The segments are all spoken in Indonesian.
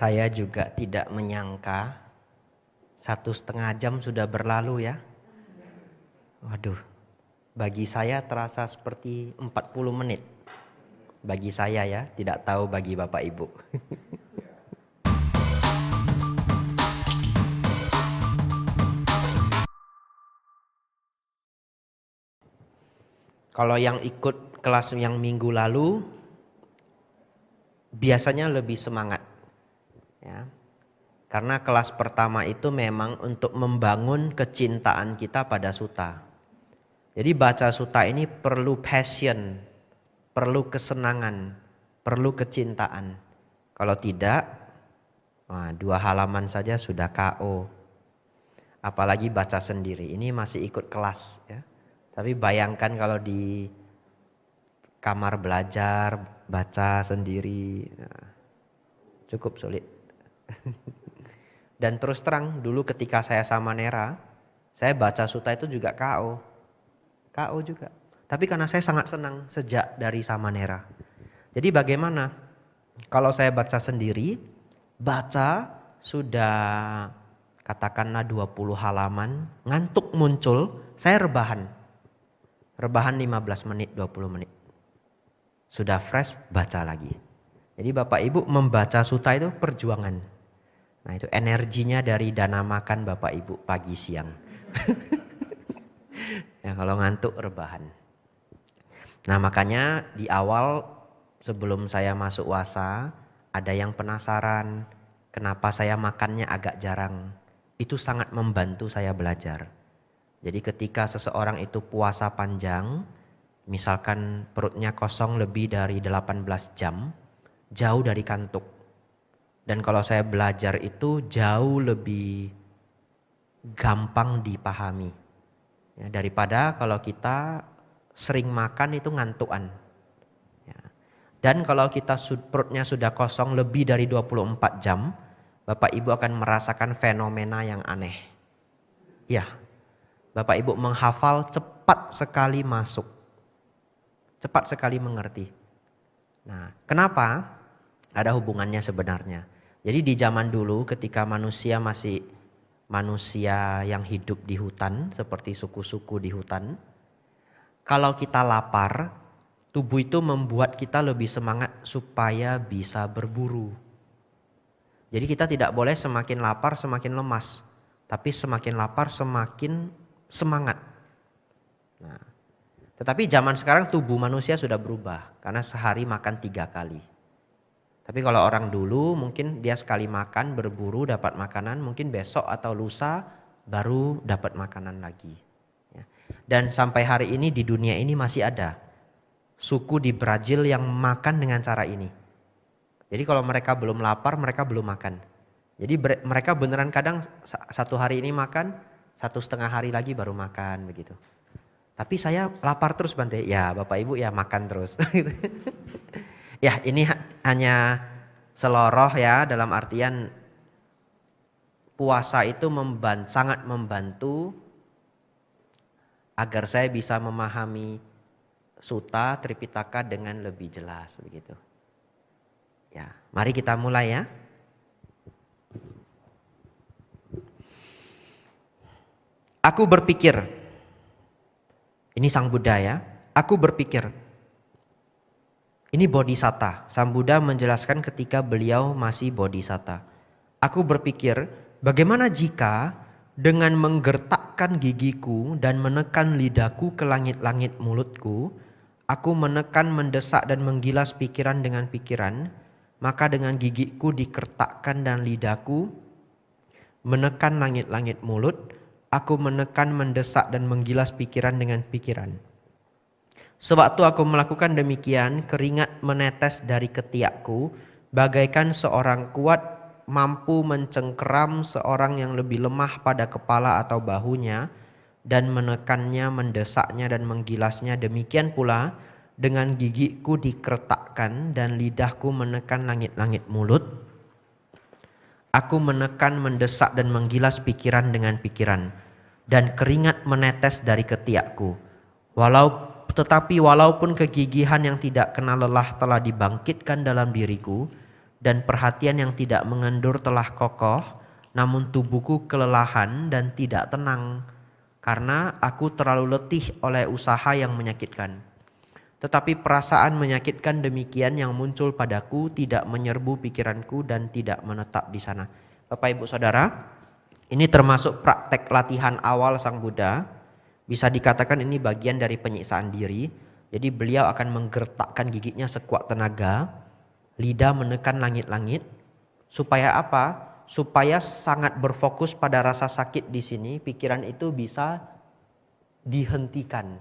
Saya juga tidak menyangka 1,5 jam sudah berlalu ya. Waduh, bagi saya terasa seperti 40 menit. Bagi saya ya, tidak tahu bagi Bapak Ibu. Kalau yang ikut kelas yang minggu lalu, biasanya lebih semangat. Ya. Karena kelas pertama itu memang untuk membangun kecintaan kita pada suta. Jadi baca suta ini perlu passion, perlu kesenangan, perlu kecintaan. Kalau tidak, 2 halaman saja sudah KO. Apalagi baca sendiri, ini masih ikut kelas ya. Tapi bayangkan kalau di kamar belajar, baca sendiri, cukup sulit. Dan terus terang, dulu ketika saya sama Nera, saya baca suta itu juga KO. KO juga. Tapi karena saya sangat senang sejak dari sama Nera. Jadi bagaimana? Kalau saya baca sendiri, baca sudah katakanlah 20 halaman, ngantuk muncul, saya rebahan. Rebahan 15 menit, 20 menit. Sudah fresh, baca lagi. Jadi Bapak Ibu membaca suta itu perjuangan. Nah itu energinya dari dana makan Bapak Ibu pagi siang. Ya kalau ngantuk rebahan. Nah makanya di awal sebelum saya masuk wasa, ada yang penasaran kenapa saya makannya agak jarang. Itu sangat membantu saya belajar. Jadi ketika seseorang itu puasa panjang, misalkan perutnya kosong lebih dari 18 jam, jauh dari kantuk. Dan kalau saya belajar itu jauh lebih gampang dipahami. Ya, daripada kalau kita sering makan itu ngantukan. Ya. Dan kalau kita perutnya sudah kosong lebih dari 24 jam, Bapak Ibu akan merasakan fenomena yang aneh. Ya, Bapak Ibu menghafal cepat sekali masuk. Cepat sekali mengerti. Nah, kenapa? Ada hubungannya sebenarnya. Jadi di zaman dulu ketika manusia masih manusia yang hidup di hutan, seperti suku-suku di hutan, kalau kita lapar, tubuh itu membuat kita lebih semangat supaya bisa berburu. Jadi kita tidak boleh semakin lapar semakin lemas, tapi semakin lapar semakin semangat. Nah, tetapi zaman sekarang tubuh manusia sudah berubah karena sehari makan 3 kali. Tapi kalau orang dulu mungkin dia sekali makan berburu dapat makanan, mungkin besok atau lusa baru dapat makanan lagi. Ya. Dan sampai hari ini di dunia ini masih ada suku di Brazil yang makan dengan cara ini. Jadi kalau mereka belum lapar mereka belum makan. Jadi mereka beneran kadang 1 hari ini makan, 1,5 hari lagi baru makan begitu. Tapi saya lapar terus Bante. Ya Bapak Ibu ya makan terus. Ya ini hanya seloroh ya, dalam artian puasa itu sangat membantu agar saya bisa memahami Sutta Tripitaka dengan lebih jelas begitu. Ya, mari kita mulai ya. Aku berpikir, ini Sang Buddha ya, aku berpikir. Ini Bodhisatta. Sang Buddha menjelaskan ketika beliau masih Bodhisatta. Aku berpikir, bagaimana jika dengan menggertakkan gigiku dan menekan lidahku ke langit-langit mulutku, aku menekan, mendesak dan menggilas pikiran dengan pikiran, maka dengan gigiku dikertakkan dan lidahku menekan langit-langit mulut, aku menekan, mendesak dan menggilas pikiran dengan pikiran. Sewaktu aku melakukan demikian, keringat menetes dari ketiakku, bagaikan seorang kuat mampu mencengkeram seorang yang lebih lemah pada kepala atau bahunya, dan menekannya, mendesaknya dan menggilasnya. Demikian pula dengan gigiku dikertakkan dan lidahku menekan langit-langit mulut. Aku menekan, mendesak dan menggilas pikiran dengan pikiran, dan keringat menetes dari ketiakku. Tetapi walaupun kegigihan yang tidak kenal lelah telah dibangkitkan dalam diriku, dan perhatian yang tidak mengendur telah kokoh, namun tubuhku kelelahan dan tidak tenang, karena aku terlalu letih oleh usaha yang menyakitkan. Tetapi perasaan menyakitkan demikian yang muncul padaku tidak menyerbu pikiranku dan tidak menetap di sana. Bapak Ibu Saudara, ini termasuk praktek latihan awal Sang Buddha. Bisa dikatakan ini bagian dari penyiksaan diri. Jadi beliau akan menggertakkan giginya sekuat tenaga, lidah menekan langit-langit. Supaya apa? Supaya sangat berfokus pada rasa sakit di sini, pikiran itu bisa dihentikan.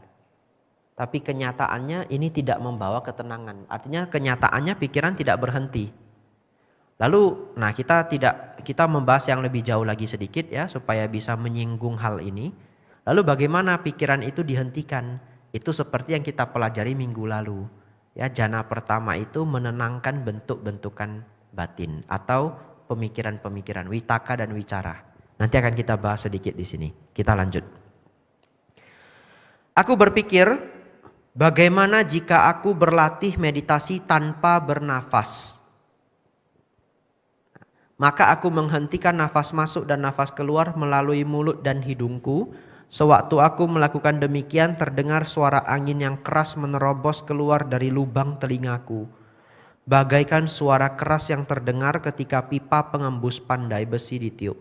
Tapi kenyataannya ini tidak membawa ketenangan. Artinya kenyataannya pikiran tidak berhenti. Lalu, kita membahas yang lebih jauh lagi sedikit ya, supaya bisa menyinggung hal ini. Lalu bagaimana pikiran itu dihentikan? Itu seperti yang kita pelajari minggu lalu. Ya, jana pertama itu menenangkan bentuk-bentukan batin atau pemikiran-pemikiran, witaka dan wicara. Nanti akan kita bahas sedikit di sini. Kita lanjut. Aku berpikir, bagaimana jika aku berlatih meditasi tanpa bernafas? Maka aku menghentikan nafas masuk dan nafas keluar melalui mulut dan hidungku. Sewaktu aku melakukan demikian, terdengar suara angin yang keras menerobos keluar dari lubang telingaku, bagaikan suara keras yang terdengar ketika pipa pengembus pandai besi ditiup.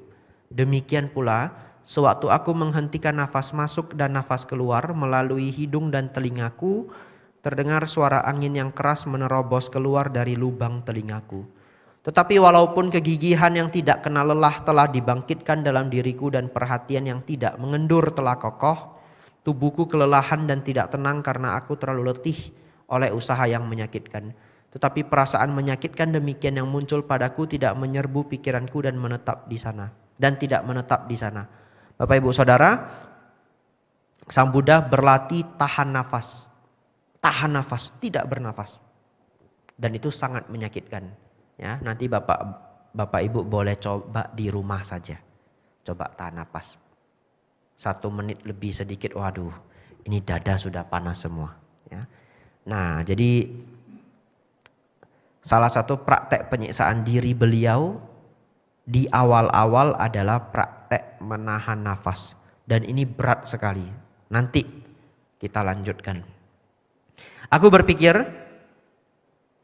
Demikian pula, sewaktu aku menghentikan nafas masuk dan nafas keluar melalui hidung dan telingaku, terdengar suara angin yang keras menerobos keluar dari lubang telingaku. Tetapi walaupun kegigihan yang tidak kenal lelah telah dibangkitkan dalam diriku dan perhatian yang tidak mengendur telah kokoh, tubuhku kelelahan dan tidak tenang karena aku terlalu letih oleh usaha yang menyakitkan. Tetapi perasaan menyakitkan demikian yang muncul padaku tidak menyerbu pikiranku dan menetap di sana. Dan tidak menetap di sana. Bapak Ibu Saudara, Sang Buddha berlatih tahan nafas. Tahan nafas, tidak bernafas. Dan itu sangat menyakitkan. Ya, nanti Bapak Ibu boleh coba di rumah saja. Coba tahan nafas. 1 menit lebih sedikit, waduh, ini dada sudah panas semua. Ya. Nah, jadi salah satu praktek penyiksaan diri beliau di awal-awal adalah praktek menahan nafas. Dan ini berat sekali. Nanti kita lanjutkan. Aku berpikir,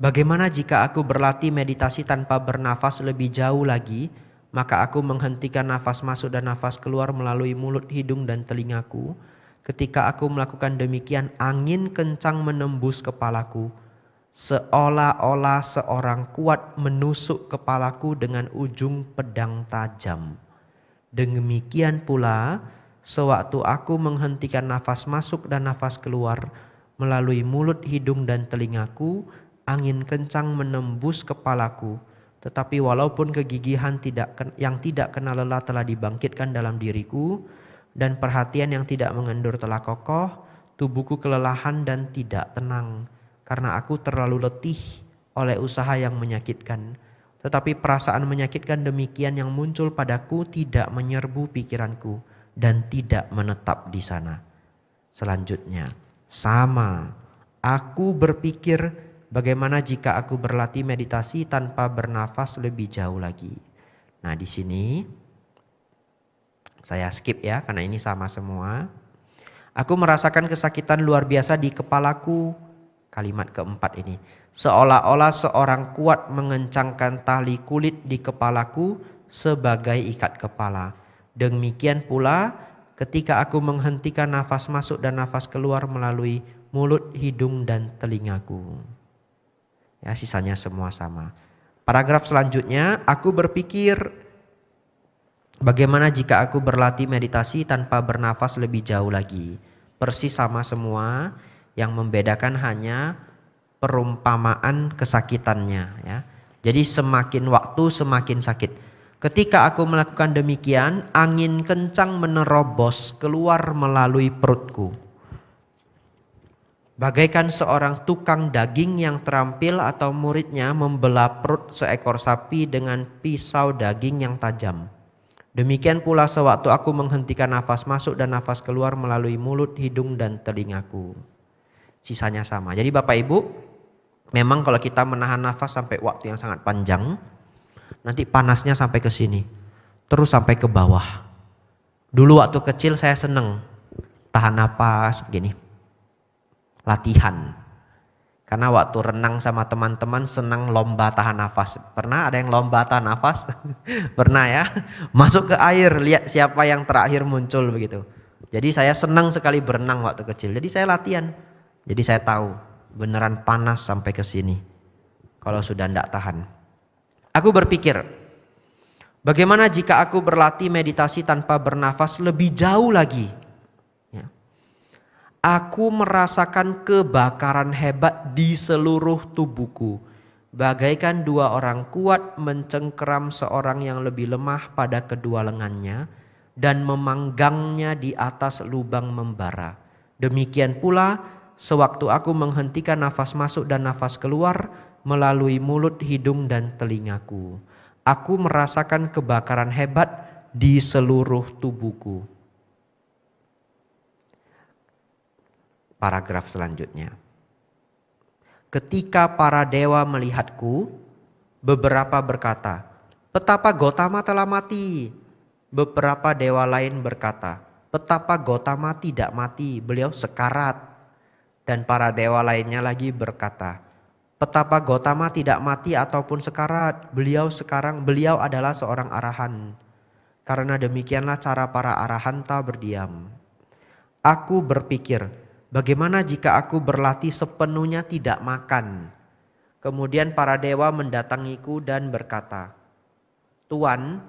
bagaimana jika aku berlatih meditasi tanpa bernafas lebih jauh lagi, maka aku menghentikan nafas masuk dan nafas keluar melalui mulut, hidung, dan telingaku. Ketika aku melakukan demikian, angin kencang menembus kepalaku, seolah-olah seorang kuat menusuk kepalaku dengan ujung pedang tajam. Demikian pula, sewaktu aku menghentikan nafas masuk dan nafas keluar melalui mulut, hidung, dan telingaku, angin kencang menembus kepalaku. Tetapi walaupun kegigihan yang tidak kenal lelah telah dibangkitkan dalam diriku, dan perhatian yang tidak mengendur telah kokoh, tubuhku kelelahan dan tidak tenang, karena aku terlalu letih oleh usaha yang menyakitkan. Tetapi perasaan menyakitkan demikian yang muncul padaku tidak menyerbu pikiranku dan tidak menetap di sana. Selanjutnya, sama, aku berpikir, bagaimana jika aku berlatih meditasi tanpa bernafas lebih jauh lagi. Nah, di sini saya skip ya, karena ini sama semua. Aku merasakan kesakitan luar biasa di kepalaku. Kalimat keempat ini, seolah-olah seorang kuat mengencangkan tali kulit di kepalaku sebagai ikat kepala. Demikian pula ketika aku menghentikan nafas masuk dan nafas keluar melalui mulut, hidung, dan telingaku. Ya, sisanya semua sama. Paragraf selanjutnya, aku berpikir, bagaimana jika aku berlatih meditasi tanpa bernafas lebih jauh lagi. Persis sama semua. Yang membedakan hanya perumpamaan kesakitannya ya. Jadi semakin waktu semakin sakit. Ketika aku melakukan demikian, angin kencang menerobos keluar melalui perutku. Bagaikan seorang tukang daging yang terampil atau muridnya membelah perut seekor sapi dengan pisau daging yang tajam. Demikian pula sewaktu aku menghentikan nafas masuk dan nafas keluar melalui mulut, hidung, dan telingaku. Sisanya sama. Jadi Bapak Ibu, Memang kalau kita menahan nafas sampai waktu yang sangat panjang, nanti panasnya sampai ke sini, terus sampai ke bawah. Dulu waktu kecil saya seneng tahan nafas begini, latihan. Karena waktu renang sama teman-teman senang lomba tahan nafas. Pernah ada yang lomba tahan nafas? Pernah ya? Masuk ke air, lihat siapa yang terakhir muncul begitu. Jadi saya senang sekali berenang waktu kecil. Jadi saya latihan. Jadi saya tahu beneran panas sampai ke sini. Kalau sudah tidak tahan. Aku berpikir, bagaimana jika aku berlatih meditasi tanpa bernafas lebih jauh lagi? Aku merasakan kebakaran hebat di seluruh tubuhku. Bagaikan dua orang kuat mencengkeram seorang yang lebih lemah pada kedua lengannya dan memanggangnya di atas lubang membara. Demikian pula sewaktu aku menghentikan nafas masuk dan nafas keluar melalui mulut, hidung dan telingaku. Aku merasakan kebakaran hebat di seluruh tubuhku. Paragraf selanjutnya. Ketika para dewa melihatku, beberapa berkata, "Betapa Gotama telah mati." Beberapa dewa lain berkata, "Betapa Gotama tidak mati, beliau sekarat." Dan para dewa lainnya lagi berkata, "Betapa Gotama tidak mati ataupun sekarat, beliau adalah seorang arahan." Karena demikianlah cara para arahanta berdiam. Aku berpikir, bagaimana jika aku berlatih sepenuhnya tidak makan? Kemudian para dewa mendatangiku dan berkata, "Tuan,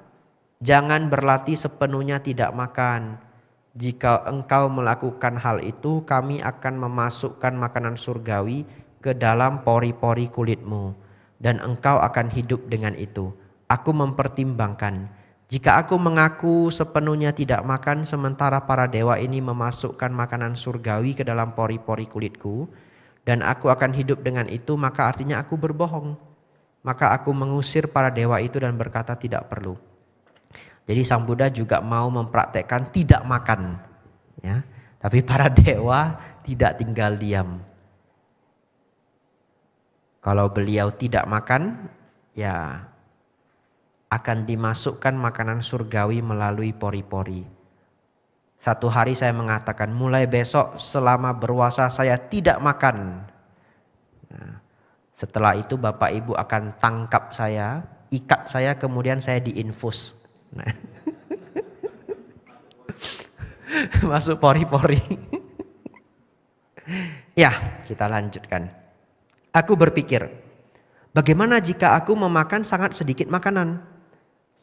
jangan berlatih sepenuhnya tidak makan. Jika engkau melakukan hal itu, kami akan memasukkan makanan surgawi ke dalam pori-pori kulitmu, dan engkau akan hidup dengan itu." Aku mempertimbangkan, jika aku mengaku sepenuhnya tidak makan sementara para dewa ini memasukkan makanan surgawi ke dalam pori-pori kulitku dan aku akan hidup dengan itu, maka artinya aku berbohong. Maka aku mengusir para dewa itu dan berkata tidak perlu. Jadi Sang Buddha juga mau mempraktekkan tidak makan, ya. Tapi para dewa tidak tinggal diam. Kalau beliau tidak makan, ya akan dimasukkan makanan surgawi melalui pori-pori. Satu hari saya mengatakan, mulai besok selama berpuasa saya tidak makan. Nah, setelah itu Bapak Ibu akan tangkap saya, ikat saya, kemudian saya diinfus. Nah. Masuk pori-pori. Ya, kita lanjutkan. Aku berpikir, bagaimana jika aku memakan sangat sedikit makanan?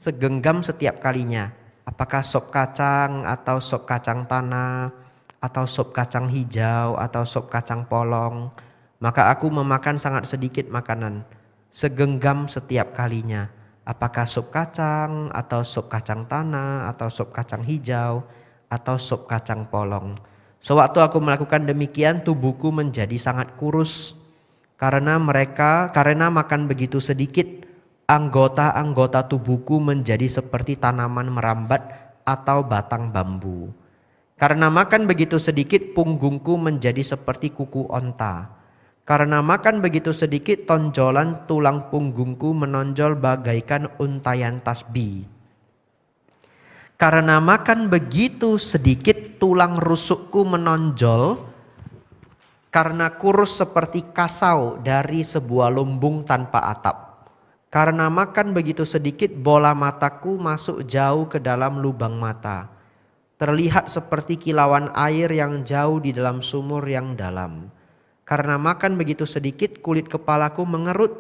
Segenggam setiap kalinya. Apakah sop kacang atau sop kacang tanah atau sop kacang hijau atau sop kacang polong. Maka aku memakan sangat sedikit makanan. Segenggam setiap kalinya. Apakah sop kacang atau sop kacang tanah atau sop kacang hijau atau sop kacang polong. Sewaktu aku melakukan demikian, tubuhku menjadi sangat kurus. Karena makan begitu sedikit, anggota-anggota tubuhku menjadi seperti tanaman merambat atau batang bambu. Karena makan begitu sedikit, punggungku menjadi seperti kuku onta. Karena makan begitu sedikit, tonjolan tulang punggungku menonjol bagaikan untayan tasbih. Karena makan begitu sedikit, tulang rusukku menonjol karena kurus seperti kasau dari sebuah lumbung tanpa atap. Karena makan begitu sedikit, bola mataku masuk jauh ke dalam lubang mata. Terlihat seperti kilauan air yang jauh di dalam sumur yang dalam. Karena makan begitu sedikit, kulit kepalaku mengerut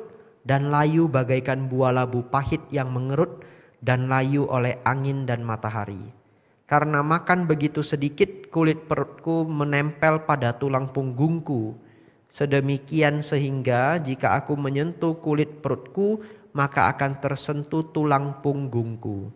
dan layu bagaikan buah labu pahit yang mengerut dan layu oleh angin dan matahari. Karena makan begitu sedikit, kulit perutku menempel pada tulang punggungku. Sedemikian sehingga jika aku menyentuh kulit perutku, maka akan tersentuh tulang punggungku.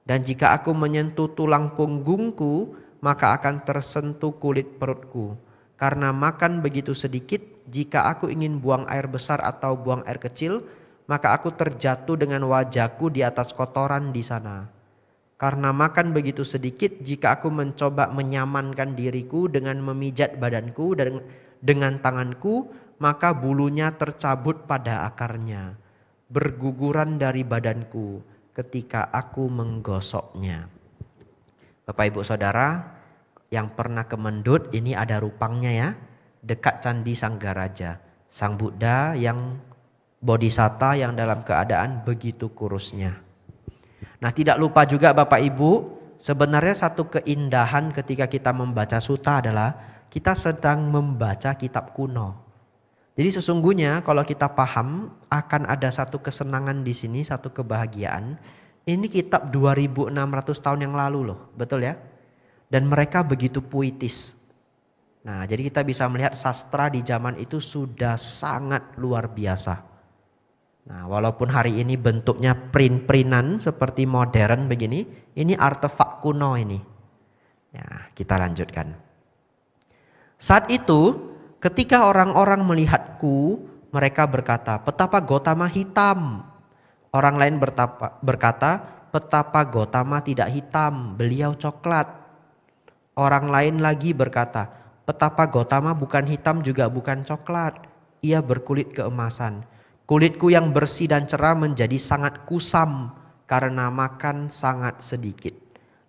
Dan jika aku menyentuh tulang punggungku, maka akan tersentuh kulit perutku. Karena makan begitu sedikit, jika aku ingin buang air besar atau buang air kecil, maka aku terjatuh dengan wajahku di atas kotoran di sana. Karena makan begitu sedikit, jika aku mencoba menyamankan diriku dengan memijat badanku dan dengan tanganku, maka bulunya tercabut pada akarnya, berguguran dari badanku ketika aku menggosoknya. Bapak Ibu Saudara yang pernah ke Mendut, ini ada rupangnya ya, dekat Candi Sanggaraja. Sang Buddha yang bodhisatta yang dalam keadaan begitu kurusnya. Nah, tidak lupa juga Bapak Ibu, sebenarnya satu keindahan ketika kita membaca sutta adalah kita sedang membaca kitab kuno. Jadi sesungguhnya kalau kita paham akan ada satu kesenangan di sini, satu kebahagiaan. Ini kitab 2600 tahun yang lalu loh, betul ya? Dan mereka begitu puitis. Nah, jadi kita bisa melihat sastra di zaman itu sudah sangat luar biasa. Nah, walaupun hari ini bentuknya print-printan seperti modern begini, ini artefak kuno ini. Ya, kita lanjutkan. Saat itu, ketika orang-orang melihatku, mereka berkata, "Betapa Gotama hitam." Orang lain berkata, "Betapa Gotama tidak hitam, beliau coklat." Orang lain lagi berkata, "Betapa Gotama bukan hitam juga bukan coklat, ia berkulit keemasan. Kulitku yang bersih dan cerah menjadi sangat kusam karena makan sangat sedikit."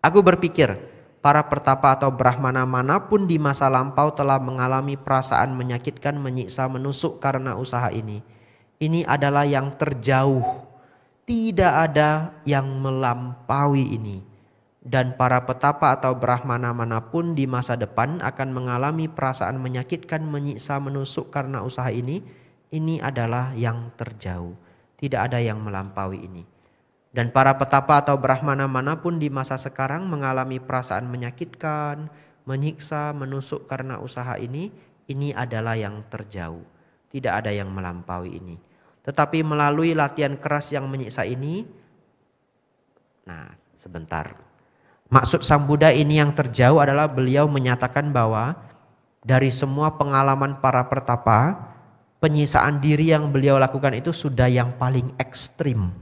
Aku berpikir, para pertapa atau brahmana manapun di masa lampau telah mengalami perasaan menyakitkan, menyiksa, menusuk karena usaha ini. Ini adalah yang terjauh, tidak ada yang melampaui ini. Dan para petapa atau brahmana manapun di masa depan akan mengalami perasaan menyakitkan, menyiksa, menusuk karena usaha ini. Ini adalah yang terjauh. Tidak ada yang melampaui ini. Dan para petapa atau brahmana manapun di masa sekarang mengalami perasaan menyakitkan, menyiksa, menusuk karena usaha ini. Ini adalah yang terjauh. Tidak ada yang melampaui ini. Tetapi melalui latihan keras yang menyiksa ini. Nah, sebentar. Maksud Sang Buddha ini yang terjauh adalah beliau menyatakan bahwa dari semua pengalaman para pertapa, penyisaan diri yang beliau lakukan itu sudah yang paling ekstrim.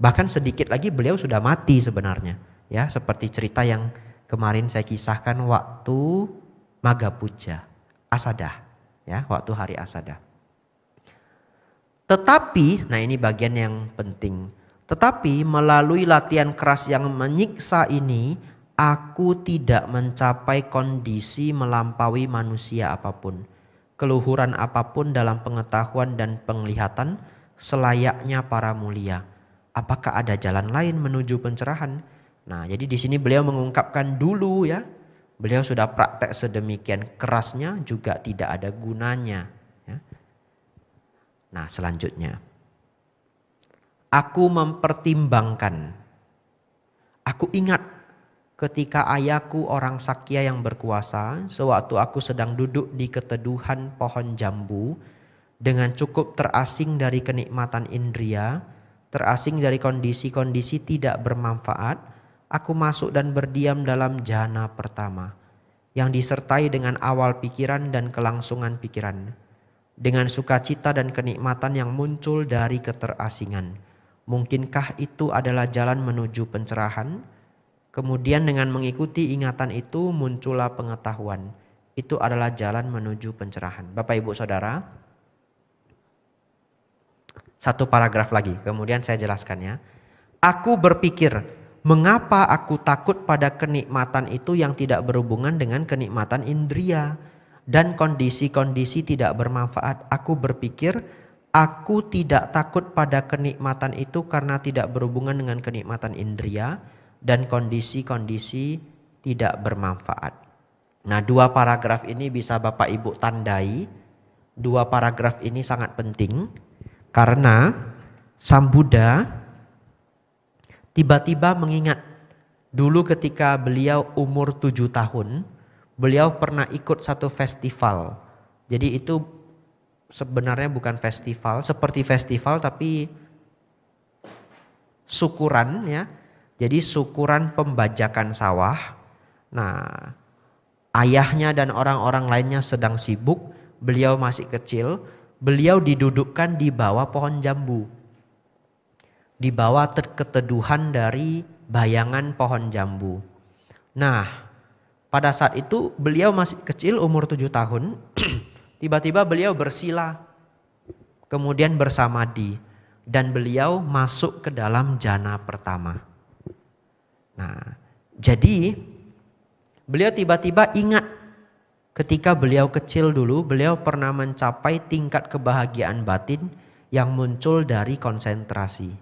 Bahkan sedikit lagi beliau sudah mati sebenarnya. Ya, seperti cerita yang kemarin saya kisahkan waktu Magha Puja, Asada, ya, waktu hari Asada. Tetapi, nah ini bagian yang penting. Tetapi melalui latihan keras yang menyiksa ini, aku tidak mencapai kondisi melampaui manusia apapun. Keluhuran apapun dalam pengetahuan dan penglihatan selayaknya para mulia. Apakah ada jalan lain menuju pencerahan? Nah, jadi di sini beliau mengungkapkan dulu ya. Beliau sudah praktek sedemikian kerasnya juga tidak ada gunanya. Ya. Nah, selanjutnya. Aku mempertimbangkan. Aku ingat ketika ayahku orang Sakya yang berkuasa, sewaktu aku sedang duduk di keteduhan pohon jambu, dengan cukup terasing dari kenikmatan indria, terasing dari kondisi-kondisi tidak bermanfaat, aku masuk dan berdiam dalam jhana pertama, yang disertai dengan awal pikiran dan kelangsungan pikiran, dengan sukacita dan kenikmatan yang muncul dari keterasingan. Mungkinkah itu adalah jalan menuju pencerahan? Kemudian dengan mengikuti ingatan itu muncullah pengetahuan. Itu adalah jalan menuju pencerahan. Bapak Ibu Saudara, satu paragraf lagi, kemudian saya jelaskan ya. Aku berpikir, mengapa aku takut pada kenikmatan itu yang tidak berhubungan dengan kenikmatan indria dan kondisi-kondisi tidak bermanfaat. Aku berpikir, aku tidak takut pada kenikmatan itu karena tidak berhubungan dengan kenikmatan indria dan kondisi-kondisi tidak bermanfaat. Nah, dua paragraf ini bisa Bapak Ibu tandai. Dua paragraf ini sangat penting karena Sang Buddha tiba-tiba mengingat dulu ketika beliau umur 7 tahun, beliau pernah ikut satu festival. Jadi itu sebenarnya bukan festival, seperti festival tapi syukuran ya. Jadi syukuran pembajakan sawah. Nah, ayahnya dan orang-orang lainnya sedang sibuk, beliau masih kecil, beliau didudukkan di bawah pohon jambu. Di bawah keteduhan dari bayangan pohon jambu. Nah, pada saat itu beliau masih kecil umur 7 tahun. Tiba-tiba beliau bersila, kemudian bersamadi, dan beliau masuk ke dalam jana pertama. Nah, jadi beliau tiba-tiba ingat ketika beliau kecil dulu, beliau pernah mencapai tingkat kebahagiaan batin yang muncul dari konsentrasi.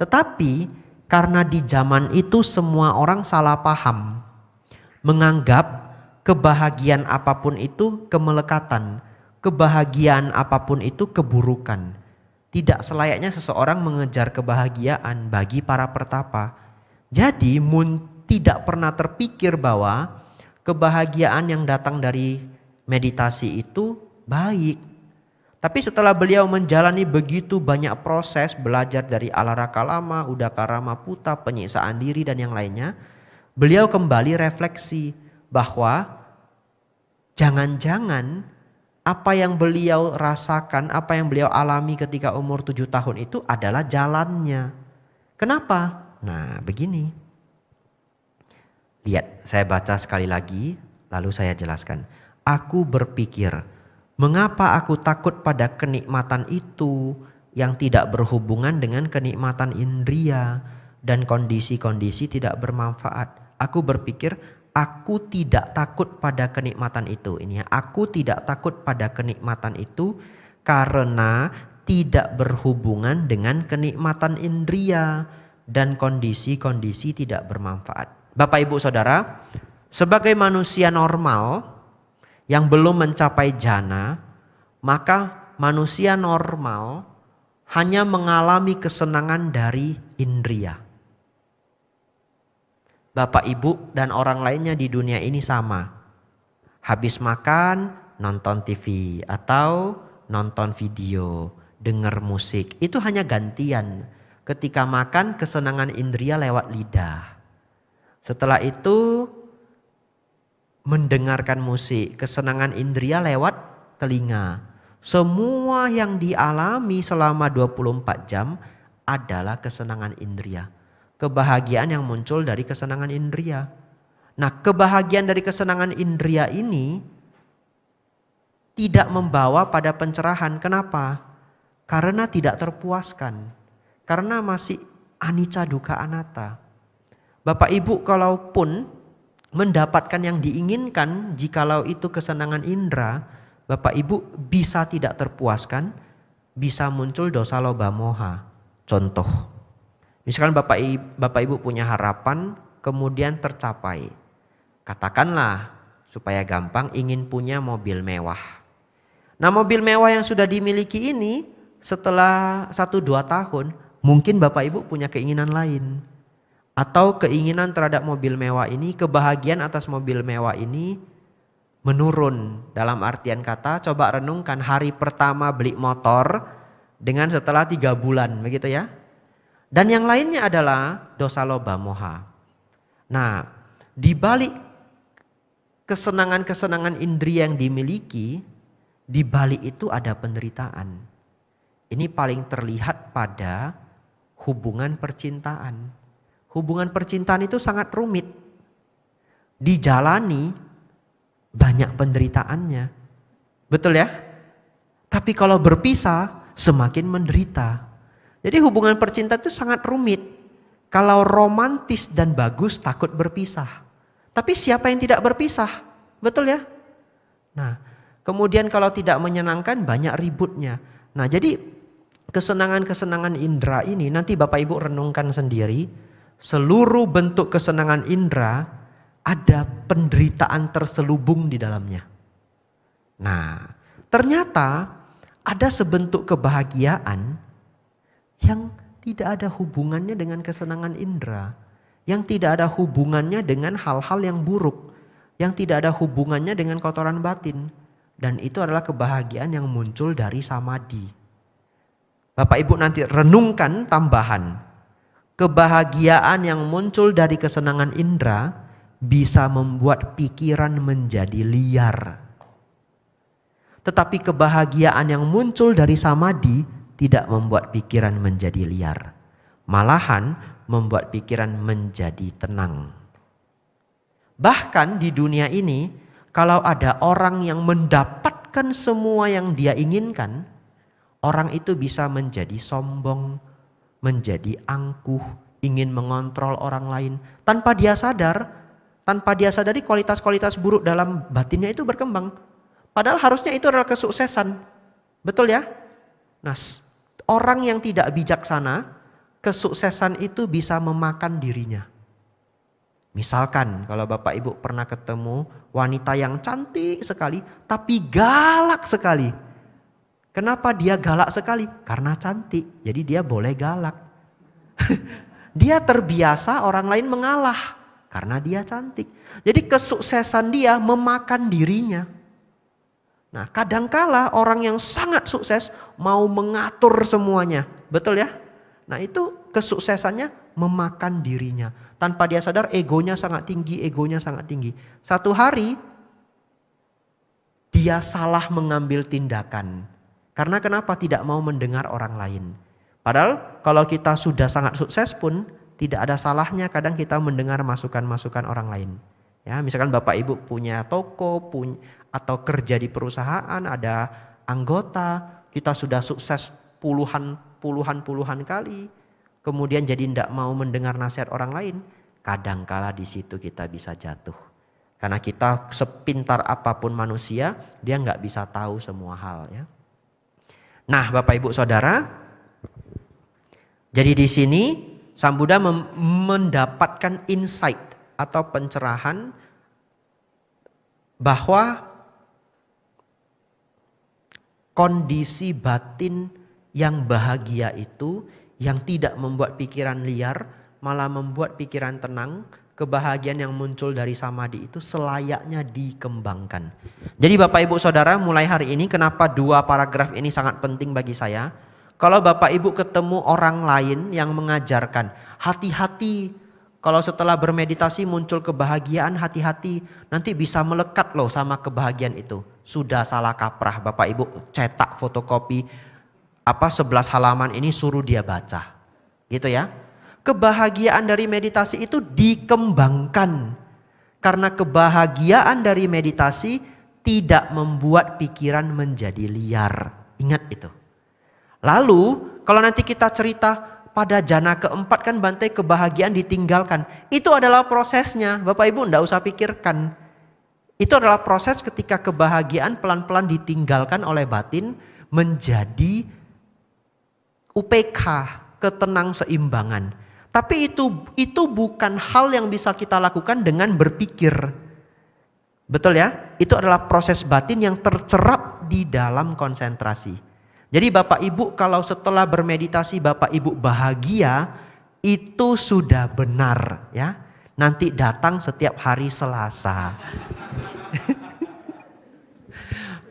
Tetapi karena di zaman itu semua orang salah paham, menganggap kebahagiaan apapun itu kemelekatan, kebahagiaan apapun itu keburukan. Tidak selayaknya seseorang mengejar kebahagiaan bagi para pertapa. Jadi tidak pernah terpikir bahwa kebahagiaan yang datang dari meditasi itu baik. Tapi setelah beliau menjalani begitu banyak proses, belajar dari alara kalama, udakarama puta, penyiksaan diri dan yang lainnya, beliau kembali refleksi bahwa jangan-jangan apa yang beliau rasakan, apa yang beliau alami ketika umur 7 tahun itu adalah jalannya. Kenapa? Nah, begini. Lihat, saya baca sekali lagi, lalu saya jelaskan. Aku berpikir, mengapa aku takut pada kenikmatan itu yang tidak berhubungan dengan kenikmatan indria dan kondisi-kondisi tidak bermanfaat. Aku berpikir, aku tidak takut pada kenikmatan itu. Ini ya, aku tidak takut pada kenikmatan itu karena tidak berhubungan dengan kenikmatan indria dan kondisi-kondisi tidak bermanfaat. Bapak Ibu Saudara, sebagai manusia normal yang belum mencapai jana, maka manusia normal hanya mengalami kesenangan dari indria. Bapak Ibu dan orang lainnya di dunia ini sama. Habis makan, nonton TV atau nonton video, dengar musik. Itu hanya gantian. Ketika makan, kesenangan indria lewat lidah. Setelah itu mendengarkan musik, kesenangan indria lewat telinga. Semua yang dialami selama 24 jam adalah kesenangan indria. Kebahagiaan yang muncul dari kesenangan indria. Nah, kebahagiaan dari kesenangan indria ini tidak membawa pada pencerahan. Kenapa? Karena tidak terpuaskan. Karena masih anicca dukkha anatta. Bapak Ibu kalaupun mendapatkan yang diinginkan, jikalau itu kesenangan indera, Bapak Ibu bisa tidak terpuaskan, bisa muncul dosa loba moha. Contoh, misalkan Bapak Ibu punya harapan kemudian tercapai. Katakanlah supaya gampang ingin punya mobil mewah. Nah, mobil mewah yang sudah dimiliki ini setelah 1-2 tahun mungkin Bapak Ibu punya keinginan lain. Atau keinginan terhadap mobil mewah ini, kebahagiaan atas mobil mewah ini menurun. Dalam artian kata, coba renungkan hari pertama beli motor dengan setelah 3 bulan, begitu ya. Dan yang lainnya adalah dosa loba moha. Nah, di balik kesenangan-kesenangan indria yang dimiliki, di balik itu ada penderitaan. Ini paling terlihat pada hubungan percintaan. Hubungan percintaan itu sangat rumit. Dijalani banyak penderitaannya. Betul ya? Tapi kalau berpisah semakin menderita. Jadi hubungan percintaan itu sangat rumit. Kalau romantis dan bagus takut berpisah. Tapi siapa yang tidak berpisah? Betul ya? Nah, kemudian kalau tidak menyenangkan banyak ributnya. Nah, jadi kesenangan-kesenangan indera ini nanti Bapak Ibu renungkan sendiri. Seluruh bentuk kesenangan indera ada penderitaan terselubung di dalamnya. Nah, ternyata ada sebentuk kebahagiaan yang tidak ada hubungannya dengan kesenangan indera, yang tidak ada hubungannya dengan hal-hal yang buruk, yang tidak ada hubungannya dengan kotoran batin, dan itu adalah kebahagiaan yang muncul dari samadhi. Bapak Ibu nanti renungkan tambahan. Kebahagiaan yang muncul dari kesenangan indera bisa membuat pikiran menjadi liar. Tetapi kebahagiaan yang muncul dari samadhi tidak membuat pikiran menjadi liar. Malahan membuat pikiran menjadi tenang. Bahkan di dunia ini, kalau ada orang yang mendapatkan mendapatkan semua yang dia inginkan, orang itu bisa menjadi sombong, menjadi angkuh, ingin mengontrol orang lain. Tanpa dia sadari kualitas-kualitas buruk dalam batinnya itu berkembang. Padahal harusnya itu adalah kesuksesan. Betul ya? Nah, orang yang tidak bijaksana, kesuksesan itu bisa memakan dirinya. Misalkan kalau Bapak Ibu pernah ketemu wanita yang cantik sekali tapi galak sekali. Kenapa dia galak sekali? Karena cantik. Jadi dia boleh galak. Dia terbiasa orang lain mengalah karena dia cantik. Jadi kesuksesan dia memakan dirinya. Nah, kadangkala orang yang sangat sukses mau mengatur semuanya. Betul ya? Nah, itu kesuksesannya memakan dirinya. Tanpa dia sadar egonya sangat tinggi. Satu hari dia salah mengambil tindakan. Karena kenapa? Tidak mau mendengar orang lain. Padahal kalau kita sudah sangat sukses pun tidak ada salahnya kadang kita mendengar masukan-masukan orang lain. Ya, misalkan Bapak Ibu punya toko, atau kerja di perusahaan, ada anggota, kita sudah sukses puluhan kali. Kemudian jadi tidak mau mendengar nasihat orang lain, kadangkala di situ kita bisa jatuh. Karena kita sepintar apapun manusia, dia nggak bisa tahu semua hal ya. Nah, Bapak Ibu Saudara, jadi di sini Sang Buddha mendapatkan insight atau pencerahan bahwa kondisi batin yang bahagia itu yang tidak membuat pikiran liar, malah membuat pikiran tenang. Kebahagiaan yang muncul dari samadhi itu selayaknya dikembangkan. Jadi Bapak Ibu Saudara, mulai hari ini kenapa 2 paragraf ini sangat penting bagi saya. Kalau Bapak Ibu ketemu orang lain yang mengajarkan, hati-hati kalau setelah bermeditasi muncul kebahagiaan, hati-hati, nanti bisa melekat loh sama kebahagiaan itu. Sudah salah kaprah, Bapak Ibu cetak fotokopi 11 halaman ini suruh dia baca. Gitu ya. Kebahagiaan dari meditasi itu dikembangkan. Karena kebahagiaan dari meditasi tidak membuat pikiran menjadi liar. Ingat itu. Lalu kalau nanti kita cerita pada jana keempat kan Bante kebahagiaan ditinggalkan. Itu adalah prosesnya. Bapak Ibu enggak usah pikirkan. Itu adalah proses ketika kebahagiaan pelan-pelan ditinggalkan oleh batin menjadi UPK, ketenang seimbangan. Tapi itu bukan hal yang bisa kita lakukan dengan berpikir. Betul ya? Itu adalah proses batin yang tercerap di dalam konsentrasi. Jadi Bapak Ibu kalau setelah bermeditasi Bapak Ibu bahagia, itu sudah benar ya. Nanti datang setiap hari Selasa.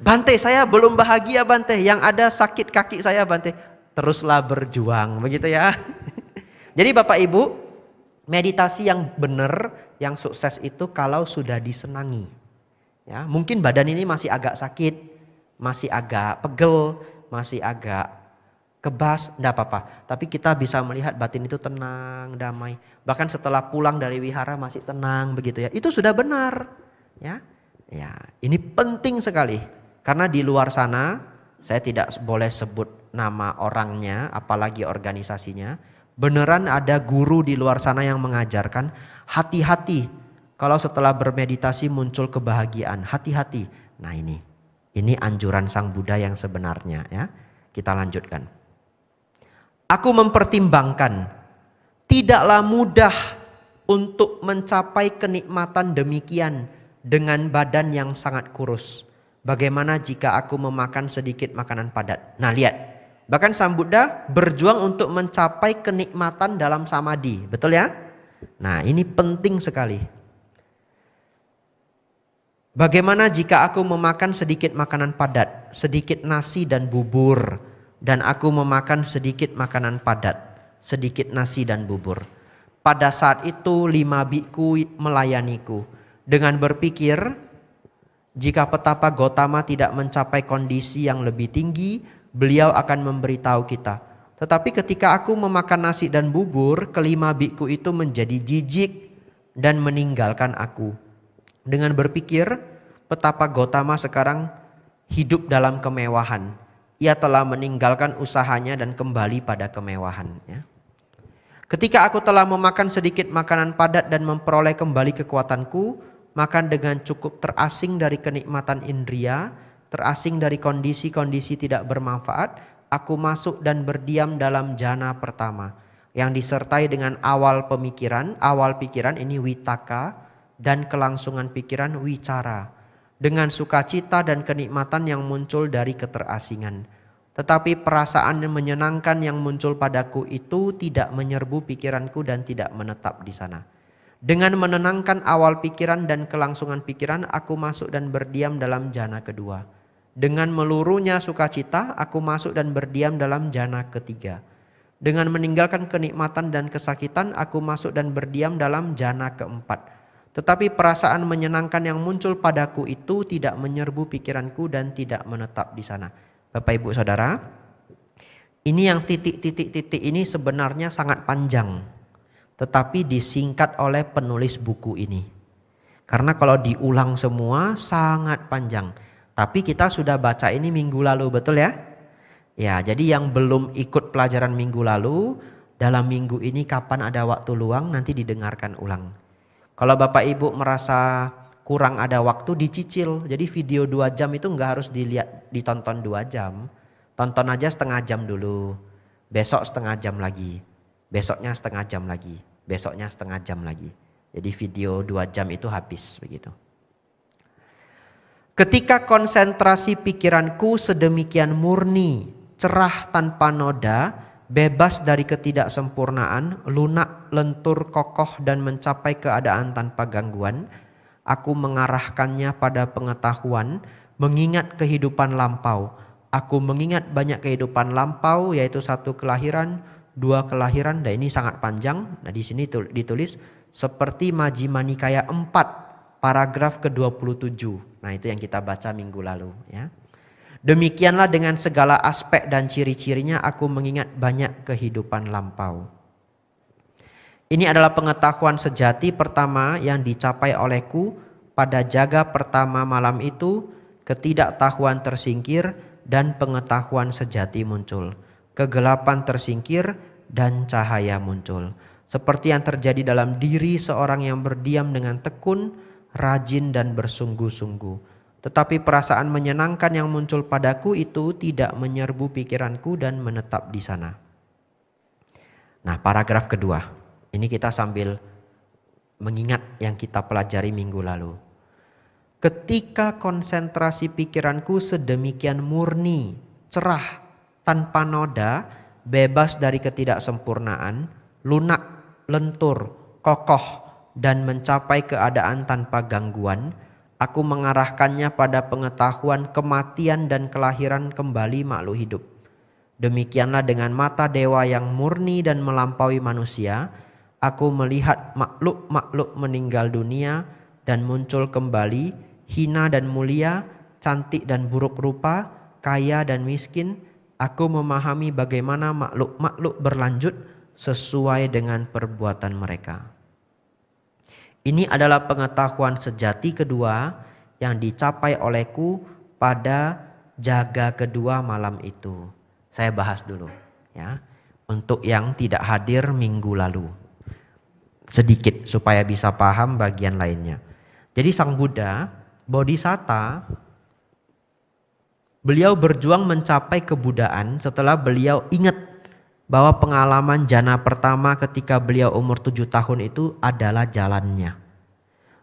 Bante, saya belum bahagia Bante, yang ada sakit kaki saya Bante. Teruslah berjuang, begitu ya. Jadi Bapak Ibu, meditasi yang benar, yang sukses itu kalau sudah disenangi. Ya, mungkin badan ini masih agak sakit, masih agak pegel, masih agak kebas, enggak apa-apa. Tapi kita bisa melihat batin itu tenang, damai. Bahkan setelah pulang dari wihara masih tenang begitu ya. Itu sudah benar. Ya. Ya, ini penting sekali. Karena di luar sana saya tidak boleh sebut nama orangnya, apalagi organisasinya. Beneran ada guru di luar sana yang mengajarkan hati-hati kalau setelah bermeditasi muncul kebahagiaan, hati-hati. Nah ini anjuran Sang Buddha yang sebenarnya ya. Kita lanjutkan. Aku mempertimbangkan tidaklah mudah untuk mencapai kenikmatan demikian dengan badan yang sangat kurus. Bagaimana jika aku memakan sedikit makanan padat? Nah lihat, bahkan Sang Buddha berjuang untuk mencapai kenikmatan dalam samadhi, betul ya? Nah ini penting sekali. Bagaimana jika aku memakan sedikit makanan padat, sedikit nasi dan bubur, dan aku memakan sedikit makanan padat, sedikit nasi dan bubur. Pada saat itu 5 biku melayaniku dengan berpikir, jika petapa Gotama tidak mencapai kondisi yang lebih tinggi, beliau akan memberitahu kita. Tetapi ketika aku memakan nasi dan bubur, kelima biku itu menjadi jijik dan meninggalkan aku. Dengan berpikir, petapa Gotama sekarang hidup dalam kemewahan. Ia telah meninggalkan usahanya dan kembali pada kemewahan. Ya. Ketika aku telah memakan sedikit makanan padat dan memperoleh kembali kekuatanku, maka dengan cukup terasing dari kenikmatan indria, terasing dari kondisi-kondisi tidak bermanfaat, aku masuk dan berdiam dalam jana pertama, yang disertai dengan awal pikiran ini witaka, dan kelangsungan pikiran wicara, dengan sukacita dan kenikmatan yang muncul dari keterasingan. Tetapi perasaan yang menyenangkan yang muncul padaku itu tidak menyerbu pikiranku dan tidak menetap di sana. Dengan menenangkan awal pikiran dan kelangsungan pikiran, aku masuk dan berdiam dalam jana kedua. Dengan meluruhnya sukacita, aku masuk dan berdiam dalam jana ketiga. Dengan meninggalkan kenikmatan dan kesakitan, aku masuk dan berdiam dalam jana keempat. Tetapi perasaan menyenangkan yang muncul padaku itu tidak menyerbu pikiranku dan tidak menetap di sana. Bapak Ibu Saudara, ini yang titik-titik ini sebenarnya sangat panjang, tetapi disingkat oleh penulis buku ini. Karena kalau diulang semua sangat panjang. Tapi kita sudah baca ini minggu lalu, betul ya? Ya, jadi yang belum ikut pelajaran minggu lalu, dalam minggu ini kapan ada waktu luang nanti didengarkan ulang. Kalau Bapak Ibu merasa kurang ada waktu, dicicil. Jadi video 2 jam itu enggak harus ditonton 2 jam. Tonton aja setengah jam dulu. Besok setengah jam lagi. Besoknya setengah jam lagi. Besoknya setengah jam lagi. Jadi video 2 jam itu habis begitu. Ketika konsentrasi pikiranku sedemikian murni, cerah tanpa noda, bebas dari ketidaksempurnaan, lunak, lentur, kokoh dan mencapai keadaan tanpa gangguan, aku mengarahkannya pada pengetahuan, mengingat kehidupan lampau. Aku mengingat banyak kehidupan lampau, yaitu 1 kelahiran, 2 kelahiran, dan ini sangat panjang. Nah di sini ditulis seperti Majjhima Nikaya 4, paragraf ke-27. Nah itu yang kita baca minggu lalu. Ya. Demikianlah dengan segala aspek dan ciri-cirinya aku mengingat banyak kehidupan lampau. Ini adalah pengetahuan sejati pertama yang dicapai olehku pada jaga pertama malam itu. Ketidaktahuan tersingkir dan pengetahuan sejati muncul. Kegelapan tersingkir dan cahaya muncul. Seperti yang terjadi dalam diri seorang yang berdiam dengan tekun, rajin dan bersungguh-sungguh. Tetapi perasaan menyenangkan yang muncul padaku itu tidak menyerbu pikiranku dan menetap di sana. Nah, paragraf kedua. Ini kita sambil mengingat yang kita pelajari minggu lalu. Ketika konsentrasi pikiranku sedemikian murni, cerah, tanpa noda, bebas dari ketidaksempurnaan, lunak, lentur, kokoh, dan mencapai keadaan tanpa gangguan, aku mengarahkannya pada pengetahuan kematian dan kelahiran kembali makhluk hidup. Demikianlah dengan mata dewa yang murni dan melampaui manusia, aku melihat makhluk-makhluk meninggal dunia dan muncul kembali, hina dan mulia, cantik dan buruk rupa, kaya dan miskin. Aku memahami bagaimana makhluk-makhluk berlanjut sesuai dengan perbuatan mereka. Ini adalah pengetahuan sejati kedua yang dicapai olehku pada jaga kedua malam itu. Saya bahas dulu ya, untuk yang tidak hadir minggu lalu. Sedikit supaya bisa paham bagian lainnya. Jadi Sang Buddha, Bodhisatta, beliau berjuang mencapai kebudaan setelah beliau ingat bahwa pengalaman jana pertama ketika beliau umur 7 tahun itu adalah jalannya.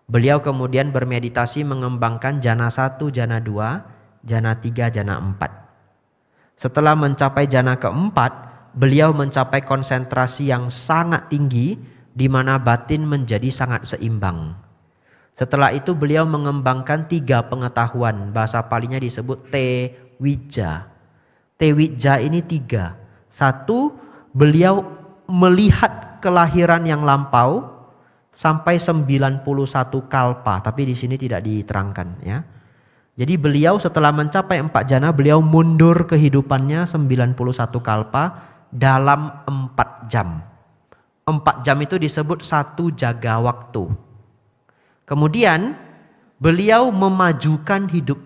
Beliau kemudian bermeditasi mengembangkan jana 1, jana 2, jana 3, jana 4. Setelah mencapai jana keempat, beliau mencapai konsentrasi yang sangat tinggi di mana batin menjadi sangat seimbang. Setelah itu beliau mengembangkan 3 pengetahuan, bahasa Palinya disebut Te-Wija. Te-Wija ini 3. 1, beliau melihat kelahiran yang lampau sampai 91 kalpa, tapi di sini tidak diterangkan ya. Jadi beliau setelah mencapai 4 jana, beliau mundur kehidupannya 91 kalpa dalam 4 jam. 4 jam itu disebut 1 jaga waktu. Kemudian beliau memajukan hidup.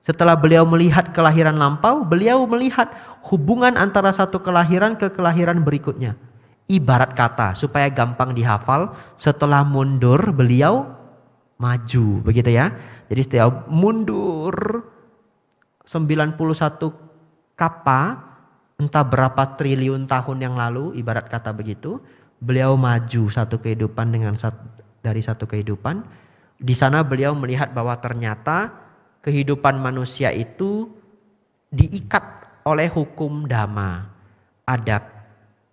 Setelah beliau melihat kelahiran lampau, beliau melihat hubungan antara satu kelahiran ke kelahiran berikutnya. Ibarat kata, supaya gampang dihafal, setelah mundur beliau maju, begitu ya. Jadi setiap mundur 91 kapa, entah berapa triliun tahun yang lalu, ibarat kata begitu, beliau maju satu kehidupan dari satu kehidupan. Di sana beliau melihat bahwa ternyata kehidupan manusia itu diikat oleh hukum dhamma. Ada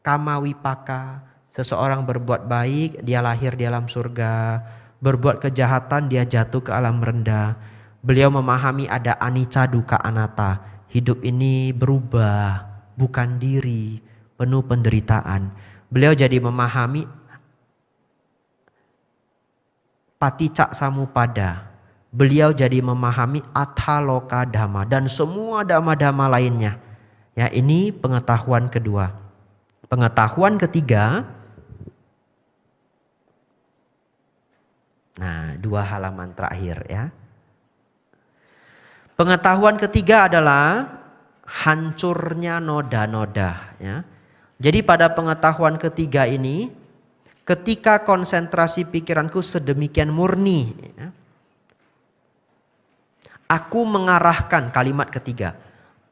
kama wipaka, seseorang berbuat baik, dia lahir di alam surga. Berbuat kejahatan, dia jatuh ke alam rendah. Beliau memahami ada anicca dukkha anatta. Hidup ini berubah, bukan diri, penuh penderitaan. Beliau jadi memahami paticca samuppada. Beliau jadi memahami attha-loka dhamma dan semua dhamma-dhamma lainnya. Ya, ini pengetahuan kedua. Pengetahuan ketiga. Nah, 2 halaman terakhir ya. Pengetahuan ketiga adalah hancurnya noda-noda ya. Jadi pada pengetahuan ketiga ini, ketika konsentrasi pikiranku sedemikian murni ya, aku mengarahkan, kalimat ketiga,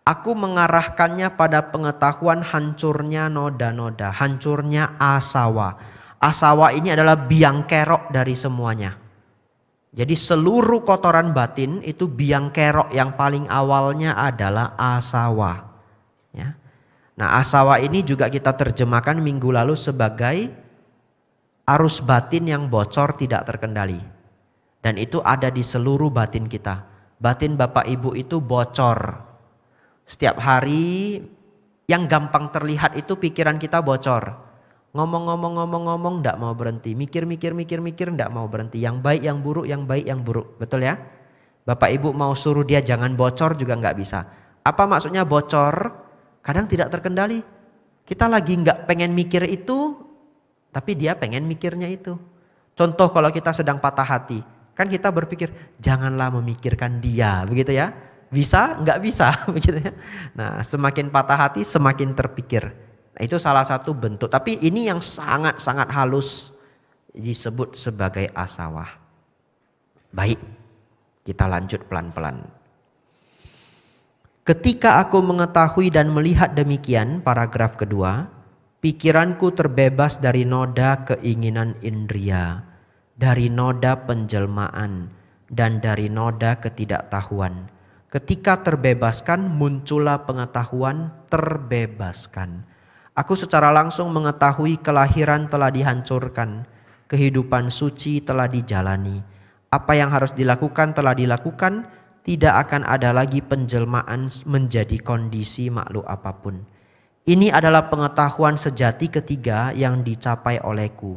aku mengarahkannya pada pengetahuan hancurnya noda-noda, hancurnya asawa. Asawa ini adalah biang kerok dari semuanya. Jadi seluruh kotoran batin itu biang kerok yang paling awalnya adalah asawa. Ya. Nah, asawa ini juga kita terjemahkan minggu lalu sebagai arus batin yang bocor tidak terkendali. Dan itu ada di seluruh batin kita. Batin Bapak Ibu itu bocor. Setiap hari yang gampang terlihat itu pikiran kita bocor. Ngomong enggak mau berhenti. Mikir enggak mau berhenti. Yang baik yang buruk. Betul ya? Bapak Ibu mau suruh dia jangan bocor juga enggak bisa. Apa maksudnya bocor? Kadang tidak terkendali. Kita lagi enggak pengen mikir itu, tapi dia pengen mikirnya itu. Contoh kalau kita sedang patah hati. Kan kita berpikir, janganlah memikirkan dia. Begitu ya? Bisa? Enggak bisa. Begitu ya? Nah, semakin patah hati semakin terpikir. Nah, itu salah satu bentuk. Tapi ini yang sangat-sangat halus disebut sebagai asawa. Baik, kita lanjut pelan-pelan. Ketika aku mengetahui dan melihat demikian, paragraf kedua, pikiranku terbebas dari noda keinginan indria, dari noda penjelmaan, dan dari noda ketidaktahuan. Ketika terbebaskan, muncullah pengetahuan terbebaskan. Aku secara langsung mengetahui kelahiran telah dihancurkan, kehidupan suci telah dijalani. Apa yang harus dilakukan telah dilakukan, tidak akan ada lagi penjelmaan menjadi kondisi makhluk apapun. Ini adalah pengetahuan sejati ketiga yang dicapai olehku.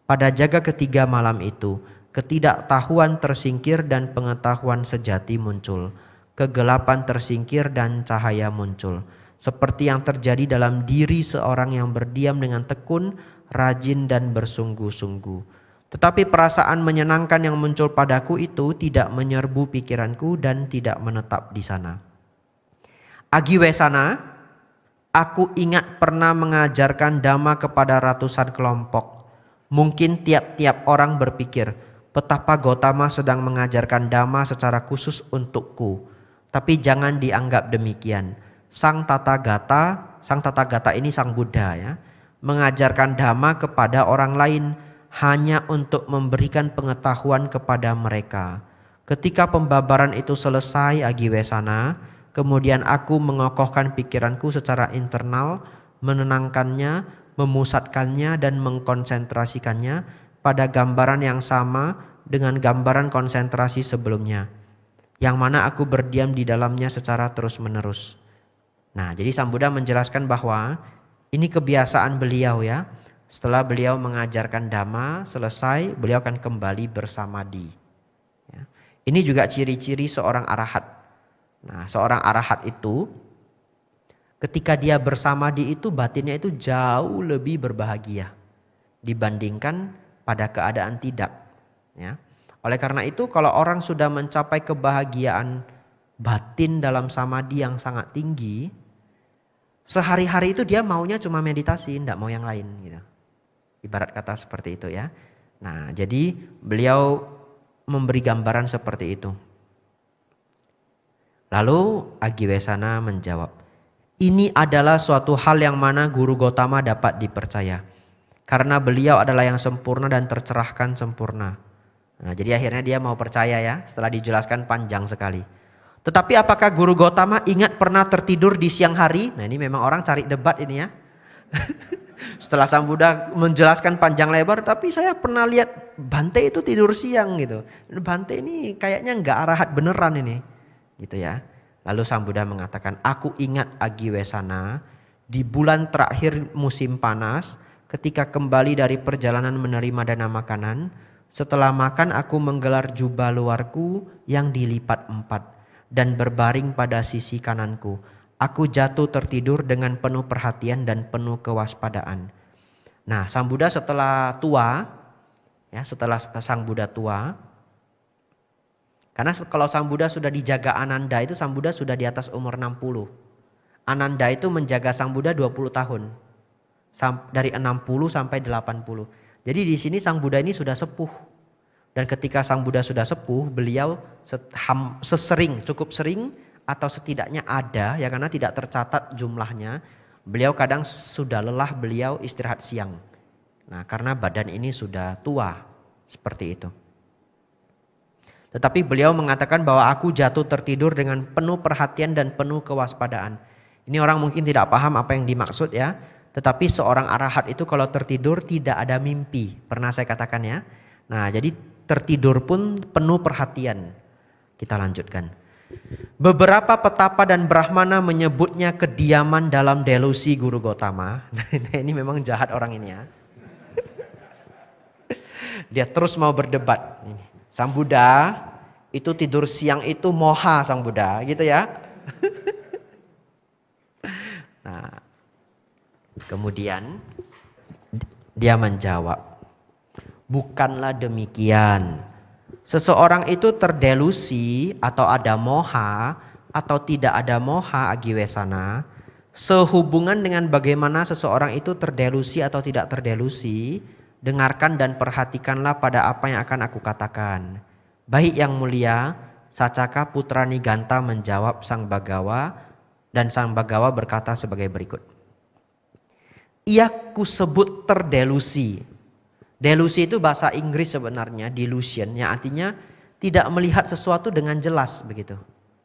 Pada jaga ketiga malam itu, ketidaktahuan tersingkir dan pengetahuan sejati muncul. Kegelapan tersingkir dan cahaya muncul. Seperti yang terjadi dalam diri seorang yang berdiam dengan tekun, rajin dan bersungguh-sungguh. Tetapi perasaan menyenangkan yang muncul padaku itu tidak menyerbu pikiranku dan tidak menetap di sana. Agiwesana, aku ingat pernah mengajarkan dhamma kepada ratusan kelompok. Mungkin tiap-tiap orang berpikir, betapa Gotama sedang mengajarkan dhamma secara khusus untukku. Tapi jangan dianggap demikian. Sang Tathagata ini Sang Buddha ya, mengajarkan dhamma kepada orang lain hanya untuk memberikan pengetahuan kepada mereka. Ketika pembabaran itu selesai Agiwesana, kemudian aku mengokohkan pikiranku secara internal, menenangkannya, memusatkannya dan mengkonsentrasikannya pada gambaran yang sama dengan gambaran konsentrasi sebelumnya, yang mana aku berdiam di dalamnya secara terus-menerus. Nah, jadi Sang Buddha menjelaskan bahwa ini kebiasaan beliau ya. Setelah beliau mengajarkan dhamma selesai, beliau akan kembali bersamadi. Ya. Ini juga ciri-ciri seorang arahat. Nah, seorang arahat itu ketika dia bersamadi itu batinnya itu jauh lebih berbahagia dibandingkan pada keadaan tidak. Ya. Oleh karena itu kalau orang sudah mencapai kebahagiaan batin dalam samadhi yang sangat tinggi, sehari-hari itu dia maunya cuma meditasi, tidak mau yang lain gitu. Ibarat kata seperti itu ya. Nah, jadi beliau memberi gambaran seperti itu. Lalu Agiwesana menjawab, ini adalah suatu hal yang mana Guru Gotama dapat dipercaya. Karena beliau adalah yang sempurna dan tercerahkan sempurna. Nah, jadi akhirnya dia mau percaya ya, setelah dijelaskan panjang sekali. Tetapi apakah Guru Gotama ingat pernah tertidur di siang hari? Nah, ini memang orang cari debat ini ya. Setelah Sang Buddha menjelaskan panjang lebar, tapi saya pernah lihat Bante itu tidur siang gitu. Bante ini kayaknya nggak arahat beneran ini, gitu ya. Lalu Sang Buddha mengatakan, aku ingat Agiwesana di bulan terakhir musim panas, ketika kembali dari perjalanan menerima dana makanan. Setelah makan aku menggelar jubah luarku yang dilipat 4 dan berbaring pada sisi kananku. Aku jatuh tertidur dengan penuh perhatian dan penuh kewaspadaan. Nah, Sang Buddha setelah tua, ya setelah Sang Buddha tua, karena kalau Sang Buddha sudah dijaga Ananda itu Sang Buddha sudah di atas umur 60. Ananda itu menjaga Sang Buddha 20 tahun. Dari 60 sampai 80. Jadi di sini Sang Buddha ini sudah sepuh. Dan ketika Sang Buddha sudah sepuh, beliau cukup sering atau setidaknya ada, ya karena tidak tercatat jumlahnya, beliau kadang sudah lelah, beliau istirahat siang. Nah, karena badan ini sudah tua, seperti itu. Tetapi beliau mengatakan bahwa aku jatuh tertidur dengan penuh perhatian dan penuh kewaspadaan. Ini orang mungkin tidak paham apa yang dimaksud ya. Tetapi seorang arahat itu kalau tertidur tidak ada mimpi. Pernah saya katakan ya. Nah, jadi tertidur pun penuh perhatian. Kita lanjutkan. Beberapa petapa dan brahmana menyebutnya kediaman dalam delusi Guru Gotama. Nah, ini memang jahat orang ini ya. Dia terus mau berdebat. Sang Buddha itu tidur siang itu moha Sang Buddha, gitu ya. Nah, kemudian dia menjawab, bukanlah demikian. Seseorang itu terdelusi atau ada moha atau tidak ada moha Agiwesana sehubungan dengan bagaimana seseorang itu terdelusi atau tidak terdelusi. Dengarkan dan perhatikanlah pada apa yang akan aku katakan. Baik yang mulia, Sacaka putra Niganta menjawab Sang Bagawa, dan Sang Bagawa berkata sebagai berikut. Ia kusebut terdelusi. Delusi itu bahasa Inggris sebenarnya, delusion, yang artinya tidak melihat sesuatu dengan jelas begitu.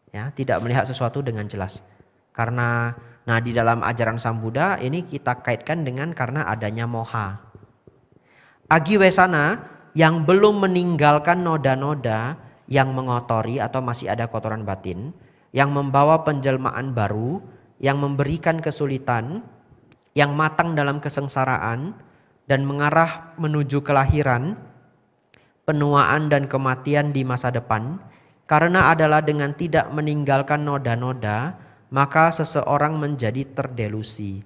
Ya, tidak melihat sesuatu dengan jelas. Karena di dalam ajaran Sang Buddha ini kita kaitkan dengan karena adanya moha. Agiwesana yang belum meninggalkan noda-noda yang mengotori atau masih ada kotoran batin, yang membawa penjelmaan baru, yang memberikan kesulitan, yang matang dalam kesengsaraan dan mengarah menuju kelahiran, penuaan dan kematian di masa depan, karena adalah dengan tidak meninggalkan noda-noda, maka seseorang menjadi terdelusi.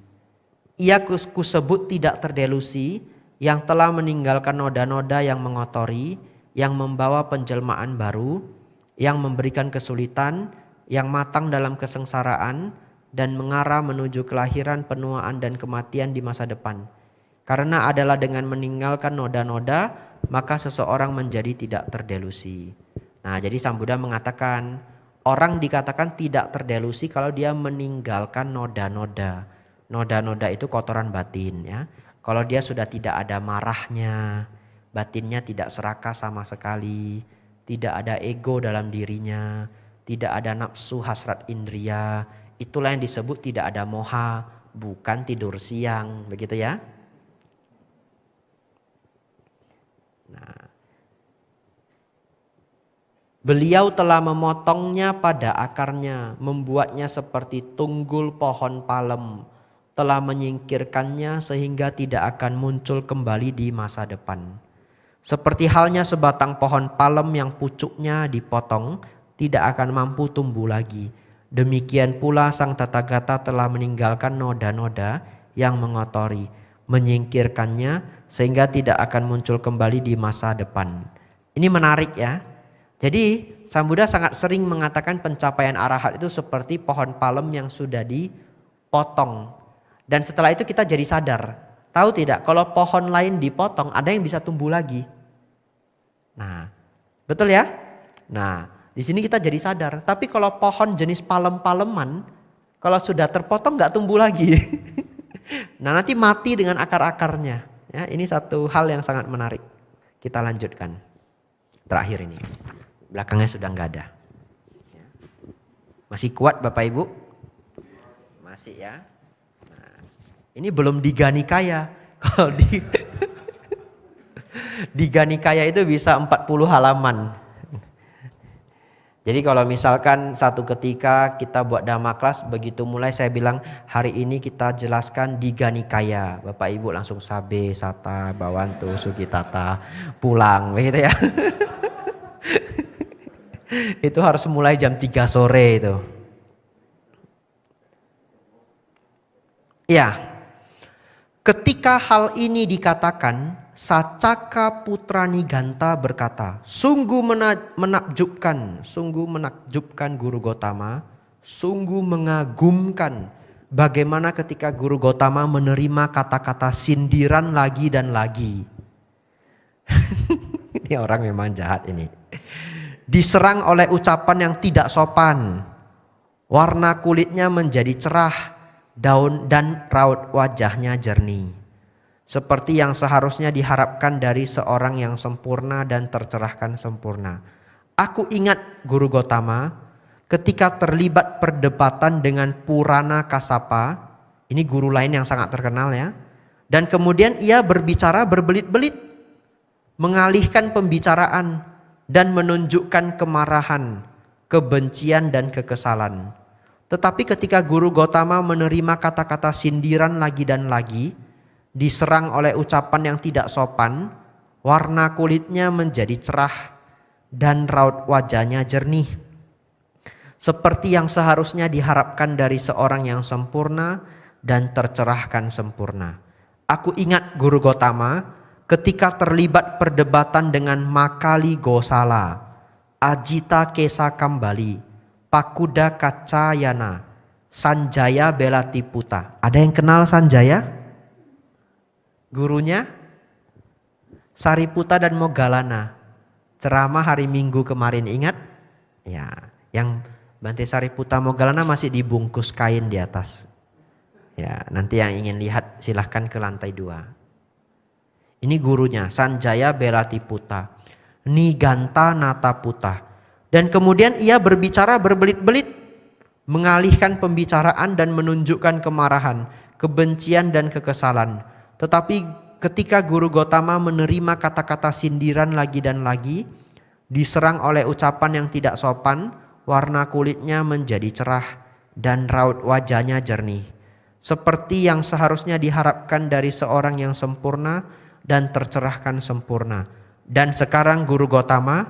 Ia kusebut tidak terdelusi, yang telah meninggalkan noda-noda yang mengotori, yang membawa penjelmaan baru, yang memberikan kesulitan, yang matang dalam kesengsaraan, dan mengarah menuju kelahiran, penuaan, dan kematian di masa depan. Karena adalah dengan meninggalkan noda-noda, maka seseorang menjadi tidak terdelusi. Nah, jadi Sang Buddha mengatakan, orang dikatakan tidak terdelusi kalau dia meninggalkan noda-noda. Noda-noda itu kotoran batin ya. Kalau dia sudah tidak ada marahnya, batinnya tidak serakah sama sekali, tidak ada ego dalam dirinya, tidak ada nafsu hasrat indria, itulah yang disebut tidak ada moha, bukan tidur siang, begitu ya. Nah, beliau telah memotongnya pada akarnya, membuatnya seperti tunggul pohon palem, telah menyingkirkannya sehingga tidak akan muncul kembali di masa depan. Seperti halnya sebatang pohon palem yang pucuknya dipotong, tidak akan mampu tumbuh lagi. Demikian pula Sang Tathagata telah meninggalkan noda-noda yang mengotori, menyingkirkannya sehingga tidak akan muncul kembali di masa depan. Ini menarik ya. Jadi Sang Buddha sangat sering mengatakan pencapaian arahat itu seperti pohon palem yang sudah dipotong. Dan setelah itu kita jadi sadar. Tahu tidak kalau pohon lain dipotong ada yang bisa tumbuh lagi. Nah, betul ya? Nah, di sini kita jadi sadar. Tapi kalau pohon jenis palem-paleman, kalau sudah terpotong nggak tumbuh lagi. Nah, nanti mati dengan akar-akarnya. Ya, ini satu hal yang sangat menarik. Kita lanjutkan. Terakhir ini. Belakangnya sudah nggak ada. Masih kuat Bapak Ibu? Masih ya. Nah, ini belum Digha Nikaya. Kalau Digha Nikaya itu bisa 40 halaman. Jadi kalau misalkan satu ketika kita buat Dhamma kelas, begitu mulai saya bilang hari ini kita jelaskan Digha Nikaya. Bapak Ibu langsung sabe, sata, bawantu, sugitata, pulang begitu ya. Itu harus mulai jam 3 sore itu. Ya, ketika hal ini dikatakan, Sacaka putra Niganta berkata, sungguh menakjubkan Guru Gotama, sungguh mengagumkan bagaimana ketika Guru Gotama menerima kata-kata sindiran lagi dan lagi. Ini orang memang jahat ini. Diserang oleh ucapan yang tidak sopan. Warna kulitnya menjadi cerah, daun dan raut wajahnya jernih. Seperti yang seharusnya diharapkan dari seorang yang sempurna dan tercerahkan sempurna. Aku ingat Guru Gotama ketika terlibat perdebatan dengan Purana Kassapa. Ini guru lain yang sangat terkenal ya. Dan kemudian ia berbicara berbelit-belit. Mengalihkan pembicaraan dan menunjukkan kemarahan, kebencian dan kekesalan. Tetapi ketika Guru Gotama menerima kata-kata sindiran lagi dan lagi, diserang oleh ucapan yang tidak sopan, warna kulitnya menjadi cerah dan raut wajahnya jernih. Seperti yang seharusnya diharapkan dari seorang yang sempurna dan tercerahkan sempurna. Aku ingat Guru Gotama ketika terlibat perdebatan dengan Makali Gosala, Ajita Kesa Kambali, Pakuda Kacayana, Sanjaya Belatiputa. Ada yang kenal Sanjaya? Gurunya Sariputta dan Moggallana. Ceramah hari Minggu kemarin ingat? Ya, yang Bante Sariputta Moggallana masih dibungkus kain di atas. Ya, nanti yang ingin lihat silahkan ke lantai 2. Ini gurunya Sanjaya Belatiputa, Niganta Nataputa. Dan kemudian ia berbicara berbelit-belit, mengalihkan pembicaraan dan menunjukkan kemarahan, kebencian dan kekesalan. Tetapi ketika Guru Gotama menerima kata-kata sindiran lagi dan lagi, diserang oleh ucapan yang tidak sopan, warna kulitnya menjadi cerah dan raut wajahnya jernih. Seperti yang seharusnya diharapkan dari seorang yang sempurna dan tercerahkan sempurna. Dan sekarang Guru Gotama,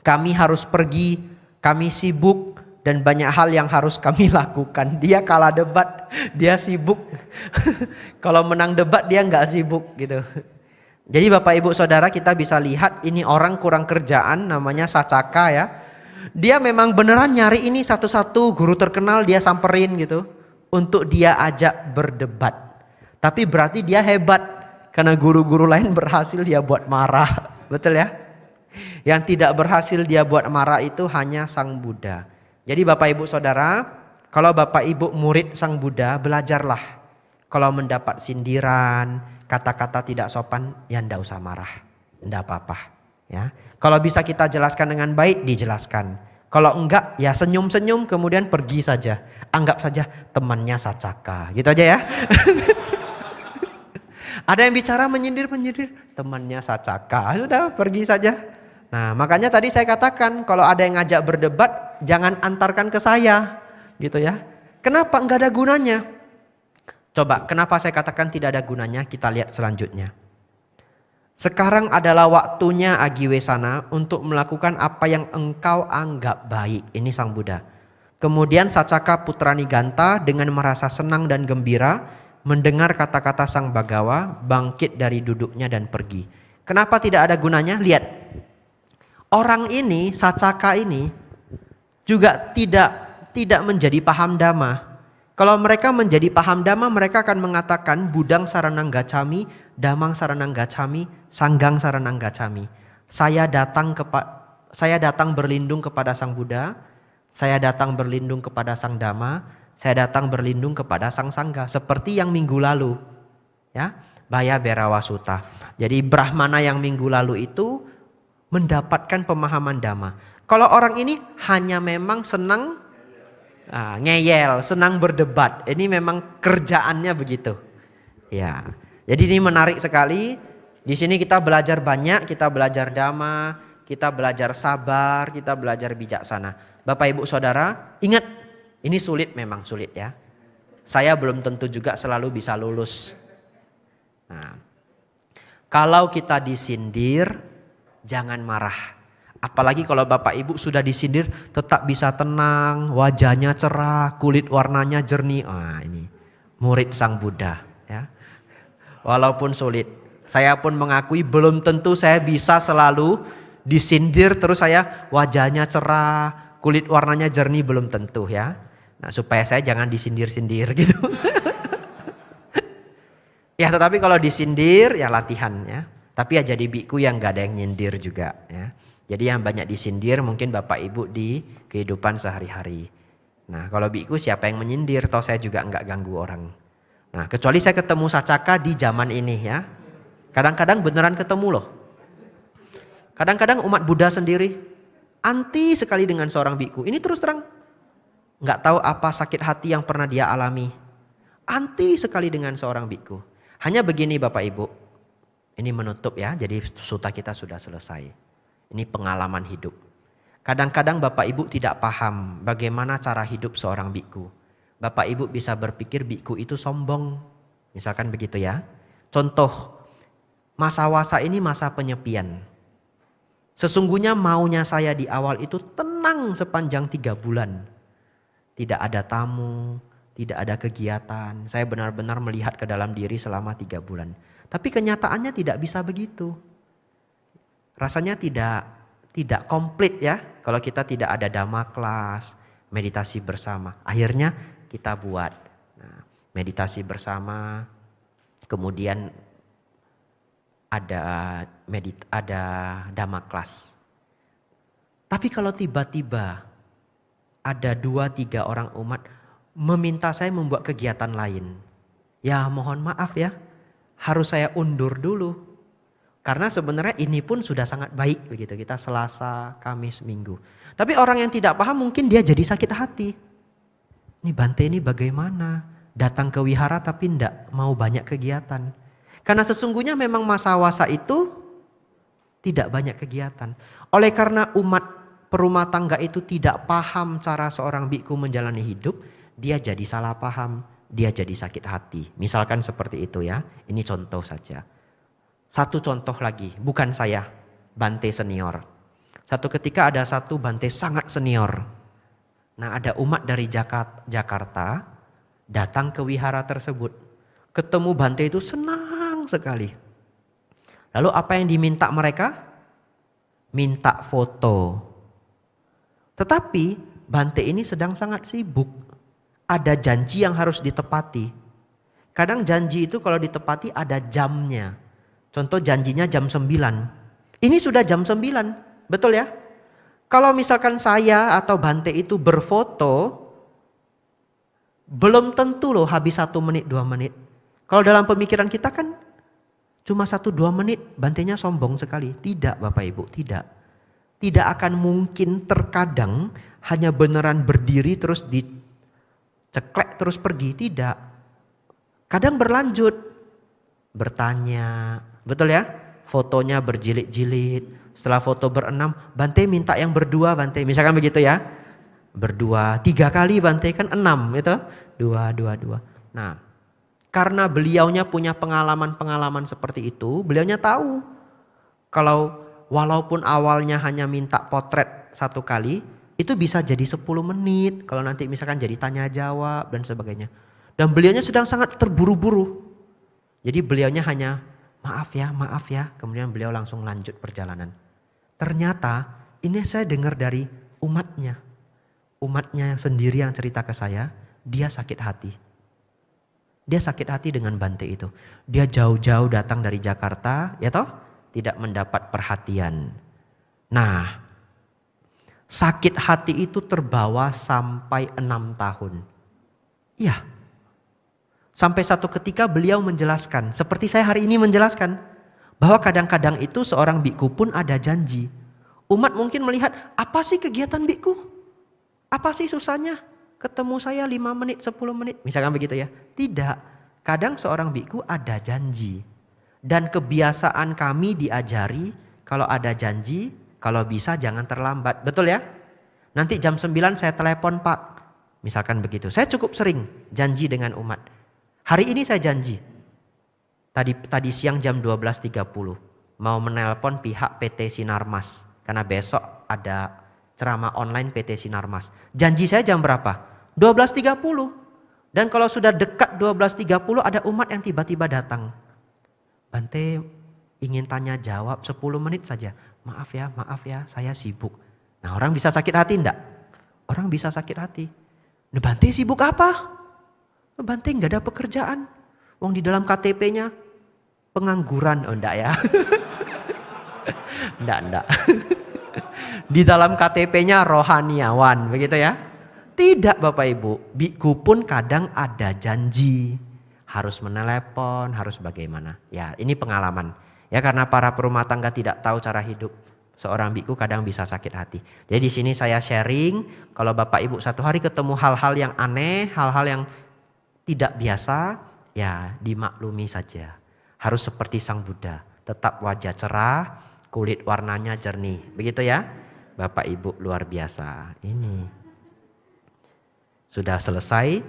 kami harus pergi, kami sibuk dan banyak hal yang harus kami lakukan. Dia kalah debat, dia sibuk. Kalau menang debat dia nggak sibuk gitu. Jadi Bapak Ibu Saudara kita bisa lihat ini orang kurang kerjaan namanya Sacaka ya. Dia memang beneran nyari ini satu-satu guru terkenal dia samperin gitu. Untuk dia ajak berdebat. Tapi berarti dia hebat. Karena guru-guru lain berhasil dia buat marah. Betul ya? Yang tidak berhasil dia buat marah itu hanya Sang Buddha. Jadi Bapak Ibu Saudara, kalau Bapak Ibu murid Sang Buddha, belajarlah. Kalau mendapat sindiran, kata-kata tidak sopan, ya ndak usah marah. Ndak apa-apa. Ya. Kalau bisa kita jelaskan dengan baik, dijelaskan. Kalau enggak, ya senyum-senyum kemudian pergi saja. Anggap saja temannya Sacaka. Gitu aja ya. Ada yang bicara menyindir-menyindir, temannya Sacaka, sudah pergi saja. Nah makanya tadi saya katakan kalau ada yang ngajak berdebat jangan antarkan ke saya gitu ya. Kenapa? Enggak ada gunanya. Coba kenapa saya katakan tidak ada gunanya, kita lihat selanjutnya. Sekarang adalah waktunya Agiwesana untuk melakukan apa yang engkau anggap baik. Ini Sang Buddha. Kemudian Sacaka putra Niganta dengan merasa senang dan gembira mendengar kata-kata Sang Bagawa, bangkit dari duduknya dan pergi. Kenapa tidak ada gunanya? Lihat. Orang ini, Sacaka ini juga tidak menjadi paham Dhamma. Kalau mereka menjadi paham Dhamma, mereka akan mengatakan Budang saranang gacami, Dhammang saranang gacami, Sanggang saranang gacami. Saya datang berlindung kepada Sang Buddha, saya datang berlindung kepada Sang Dhamma, saya datang berlindung kepada Sang Sangga. Seperti yang minggu lalu, ya, Baya Berawa Sutta. Jadi Brahmana yang minggu lalu itu mendapatkan pemahaman Dhamma. Kalau orang ini hanya memang senang ngeyel, senang berdebat. Ini memang kerjaannya begitu. Ya. Jadi ini menarik sekali. Di sini kita belajar banyak, kita belajar Dhamma, kita belajar sabar, kita belajar bijaksana. Bapak Ibu Saudara, ingat, ini sulit, memang sulit ya. Saya belum tentu juga selalu bisa lulus. Nah, kalau kita disindir, jangan marah. Apalagi kalau Bapak Ibu sudah disindir, tetap bisa tenang, wajahnya cerah, kulit warnanya jernih. Ini murid Sang Buddha ya. Walaupun sulit, saya pun mengakui belum tentu saya bisa selalu disindir terus saya wajahnya cerah, kulit warnanya jernih, belum tentu ya. Nah, supaya saya jangan disindir-sindir gitu. Ya, tetapi kalau disindir ya latihan ya. Tapi ya jadi biku yang gak ada yang nyindir juga ya. Jadi yang banyak disindir mungkin Bapak Ibu di kehidupan sehari-hari. Nah, kalau biku siapa yang menyindir? Toh saya juga enggak ganggu orang. Nah, kecuali saya ketemu Sacaka di zaman ini ya. Kadang-kadang beneran ketemu loh. Kadang-kadang umat Buddha sendiri anti sekali dengan seorang biku. Ini terus terang enggak tahu apa sakit hati yang pernah dia alami. Anti sekali dengan seorang biku. Hanya begini Bapak Ibu. Ini menutup ya, jadi sutta kita sudah selesai. Ini pengalaman hidup. Kadang-kadang Bapak Ibu tidak paham bagaimana cara hidup seorang biku. Bapak Ibu bisa berpikir biku itu sombong. Misalkan begitu ya. Contoh, masa wasa ini masa penyepian. Sesungguhnya maunya saya di awal itu tenang sepanjang 3 bulan. Tidak ada tamu, tidak ada kegiatan. Saya benar-benar melihat ke dalam diri selama 3 bulan. Tapi kenyataannya tidak bisa begitu. Rasanya tidak komplit ya. Kalau kita tidak ada dhamma kelas, meditasi bersama. Akhirnya kita buat meditasi bersama. Kemudian ada dhamma kelas. Tapi kalau tiba-tiba ada 2-3 orang umat meminta saya membuat kegiatan lain. Ya mohon maaf ya. Harus saya undur dulu. Karena sebenarnya ini pun sudah sangat baik begitu. Kita Selasa, Kamis, Minggu. Tapi orang yang tidak paham mungkin dia jadi sakit hati. Ini Bante ini bagaimana? Datang ke wihara tapi tidak mau banyak kegiatan. Karena sesungguhnya memang masa wasa itu tidak banyak kegiatan. Oleh karena umat perumah tangga itu tidak paham cara seorang biku menjalani hidup, dia jadi salah paham. Dia jadi sakit hati. Misalkan seperti itu ya. Ini contoh saja. Satu contoh lagi. Bukan saya. Bante senior. Satu ketika ada satu Bante sangat senior. Nah ada umat dari Jakarta. Datang ke wihara tersebut. Ketemu Bante itu senang sekali. Lalu apa yang diminta mereka? Minta foto. Tetapi Bante ini sedang sangat sibuk. Ada janji yang harus ditepati. Kadang janji itu kalau ditepati ada jamnya. Contoh janjinya jam 9. Ini sudah jam 9. Betul ya? Kalau misalkan saya atau Bante itu berfoto, belum tentu loh habis 1 menit 2 menit. Kalau dalam pemikiran kita kan cuma 1-2 menit, Bantenya sombong sekali. Tidak Bapak Ibu, tidak. Tidak akan mungkin terkadang hanya beneran berdiri terus ceklek terus pergi, tidak. Kadang berlanjut, bertanya, betul ya? Fotonya berjilid-jilid, setelah foto berenam, Bante minta yang berdua Bante, misalkan begitu ya. Berdua, 3 kali Bante kan 6 itu, 2. Nah, karena beliaunya punya pengalaman-pengalaman seperti itu, beliaunya tahu kalau walaupun awalnya hanya minta potret 1 kali, itu bisa jadi 10 menit. Kalau nanti misalkan jadi tanya jawab dan sebagainya. Dan beliaunya sedang sangat terburu-buru. Jadi beliaunya hanya maaf ya. Kemudian beliau langsung lanjut perjalanan. Ternyata Ini saya dengar dari umatnya. Umatnya sendiri yang cerita ke saya, dia sakit hati. Dia sakit hati dengan Bante itu. Dia jauh-jauh datang dari Jakarta, ya toh, tidak mendapat perhatian. Nah, sakit hati itu terbawa sampai 6 tahun. Iya. Sampai satu ketika beliau menjelaskan, seperti saya hari ini menjelaskan, bahwa kadang-kadang itu seorang biku pun ada janji. Umat mungkin melihat, apa sih kegiatan biku? Apa sih susahnya? Ketemu saya 5 menit, 10 menit. Misalkan begitu ya. Tidak. Kadang seorang biku ada janji. Dan kebiasaan kami diajari, kalau ada janji, kalau bisa jangan terlambat. Betul ya? Nanti jam 9 saya telepon Pak. Misalkan begitu. Saya cukup sering janji dengan umat. Hari ini saya janji. Tadi siang jam 12.30. Mau menelpon pihak PT Sinarmas. Karena besok ada ceramah online PT Sinarmas. Janji saya jam berapa? 12.30. Dan kalau sudah dekat 12.30 ada umat yang tiba-tiba datang. Bante ingin tanya jawab 10 menit saja. Maaf ya saya sibuk. Nah orang bisa sakit hati enggak? Orang bisa sakit hati. Nah, Bante sibuk apa? Bante enggak ada pekerjaan. Wong di dalam KTP-nya pengangguran. Oh enggak ya. Enggak. Di dalam KTP-nya rohaniawan, begitu ya? Tidak Bapak Ibu, biku pun kadang ada janji. Harus menelepon, harus bagaimana. Ya ini pengalaman. Ya karena para perumah tangga tidak tahu cara hidup. Seorang biku kadang bisa sakit hati. Jadi di sini saya sharing, kalau Bapak Ibu satu hari ketemu hal-hal yang aneh, hal-hal yang tidak biasa, ya dimaklumi saja. Harus seperti Sang Buddha, tetap wajah cerah, kulit warnanya jernih. Begitu ya. Bapak Ibu luar biasa. Ini. Sudah selesai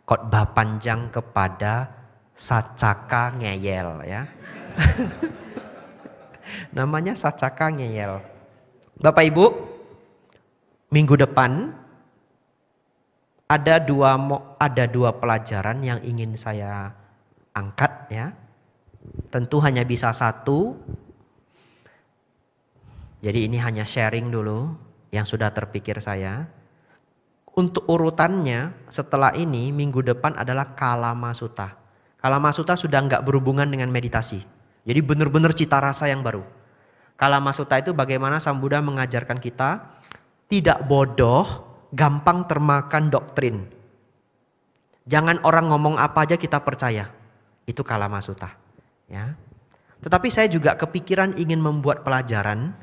khotbah panjang kepada Sacaka ngeyel ya. Namanya Sacaka ngeyel. Bapak Ibu, minggu depan ada dua pelajaran yang ingin saya angkat ya. Tentu hanya bisa satu. Jadi ini hanya sharing dulu yang sudah terpikir saya. Untuk urutannya setelah ini minggu depan adalah Kalama Sutta. Kalama Sutta sudah enggak berhubungan dengan meditasi. Jadi benar-benar cita rasa yang baru. Kalama Sutta itu bagaimana Sang Buddha mengajarkan kita tidak bodoh, gampang termakan doktrin. Jangan orang ngomong apa aja kita percaya. Itu Kalama Sutta. Ya. Tetapi saya juga kepikiran ingin membuat pelajaran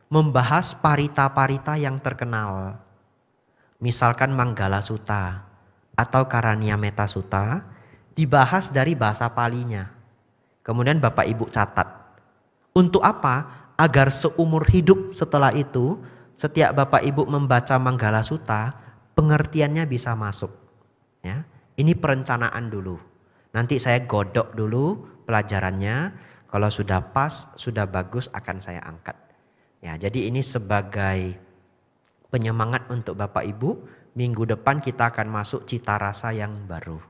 membahas parita-parita yang terkenal. Misalkan Manggala Sutta atau Karaniametta Sutta dibahas dari bahasa Palinya. Kemudian Bapak Ibu catat. Untuk apa? Agar seumur hidup setelah itu setiap Bapak Ibu membaca Manggala Sutta pengertiannya bisa masuk. Ya, ini perencanaan dulu. Nanti saya godok dulu pelajarannya. Kalau sudah pas, sudah bagus akan saya angkat. Ya, jadi ini sebagai penyemangat untuk Bapak Ibu, minggu depan kita akan masuk cita rasa yang baru.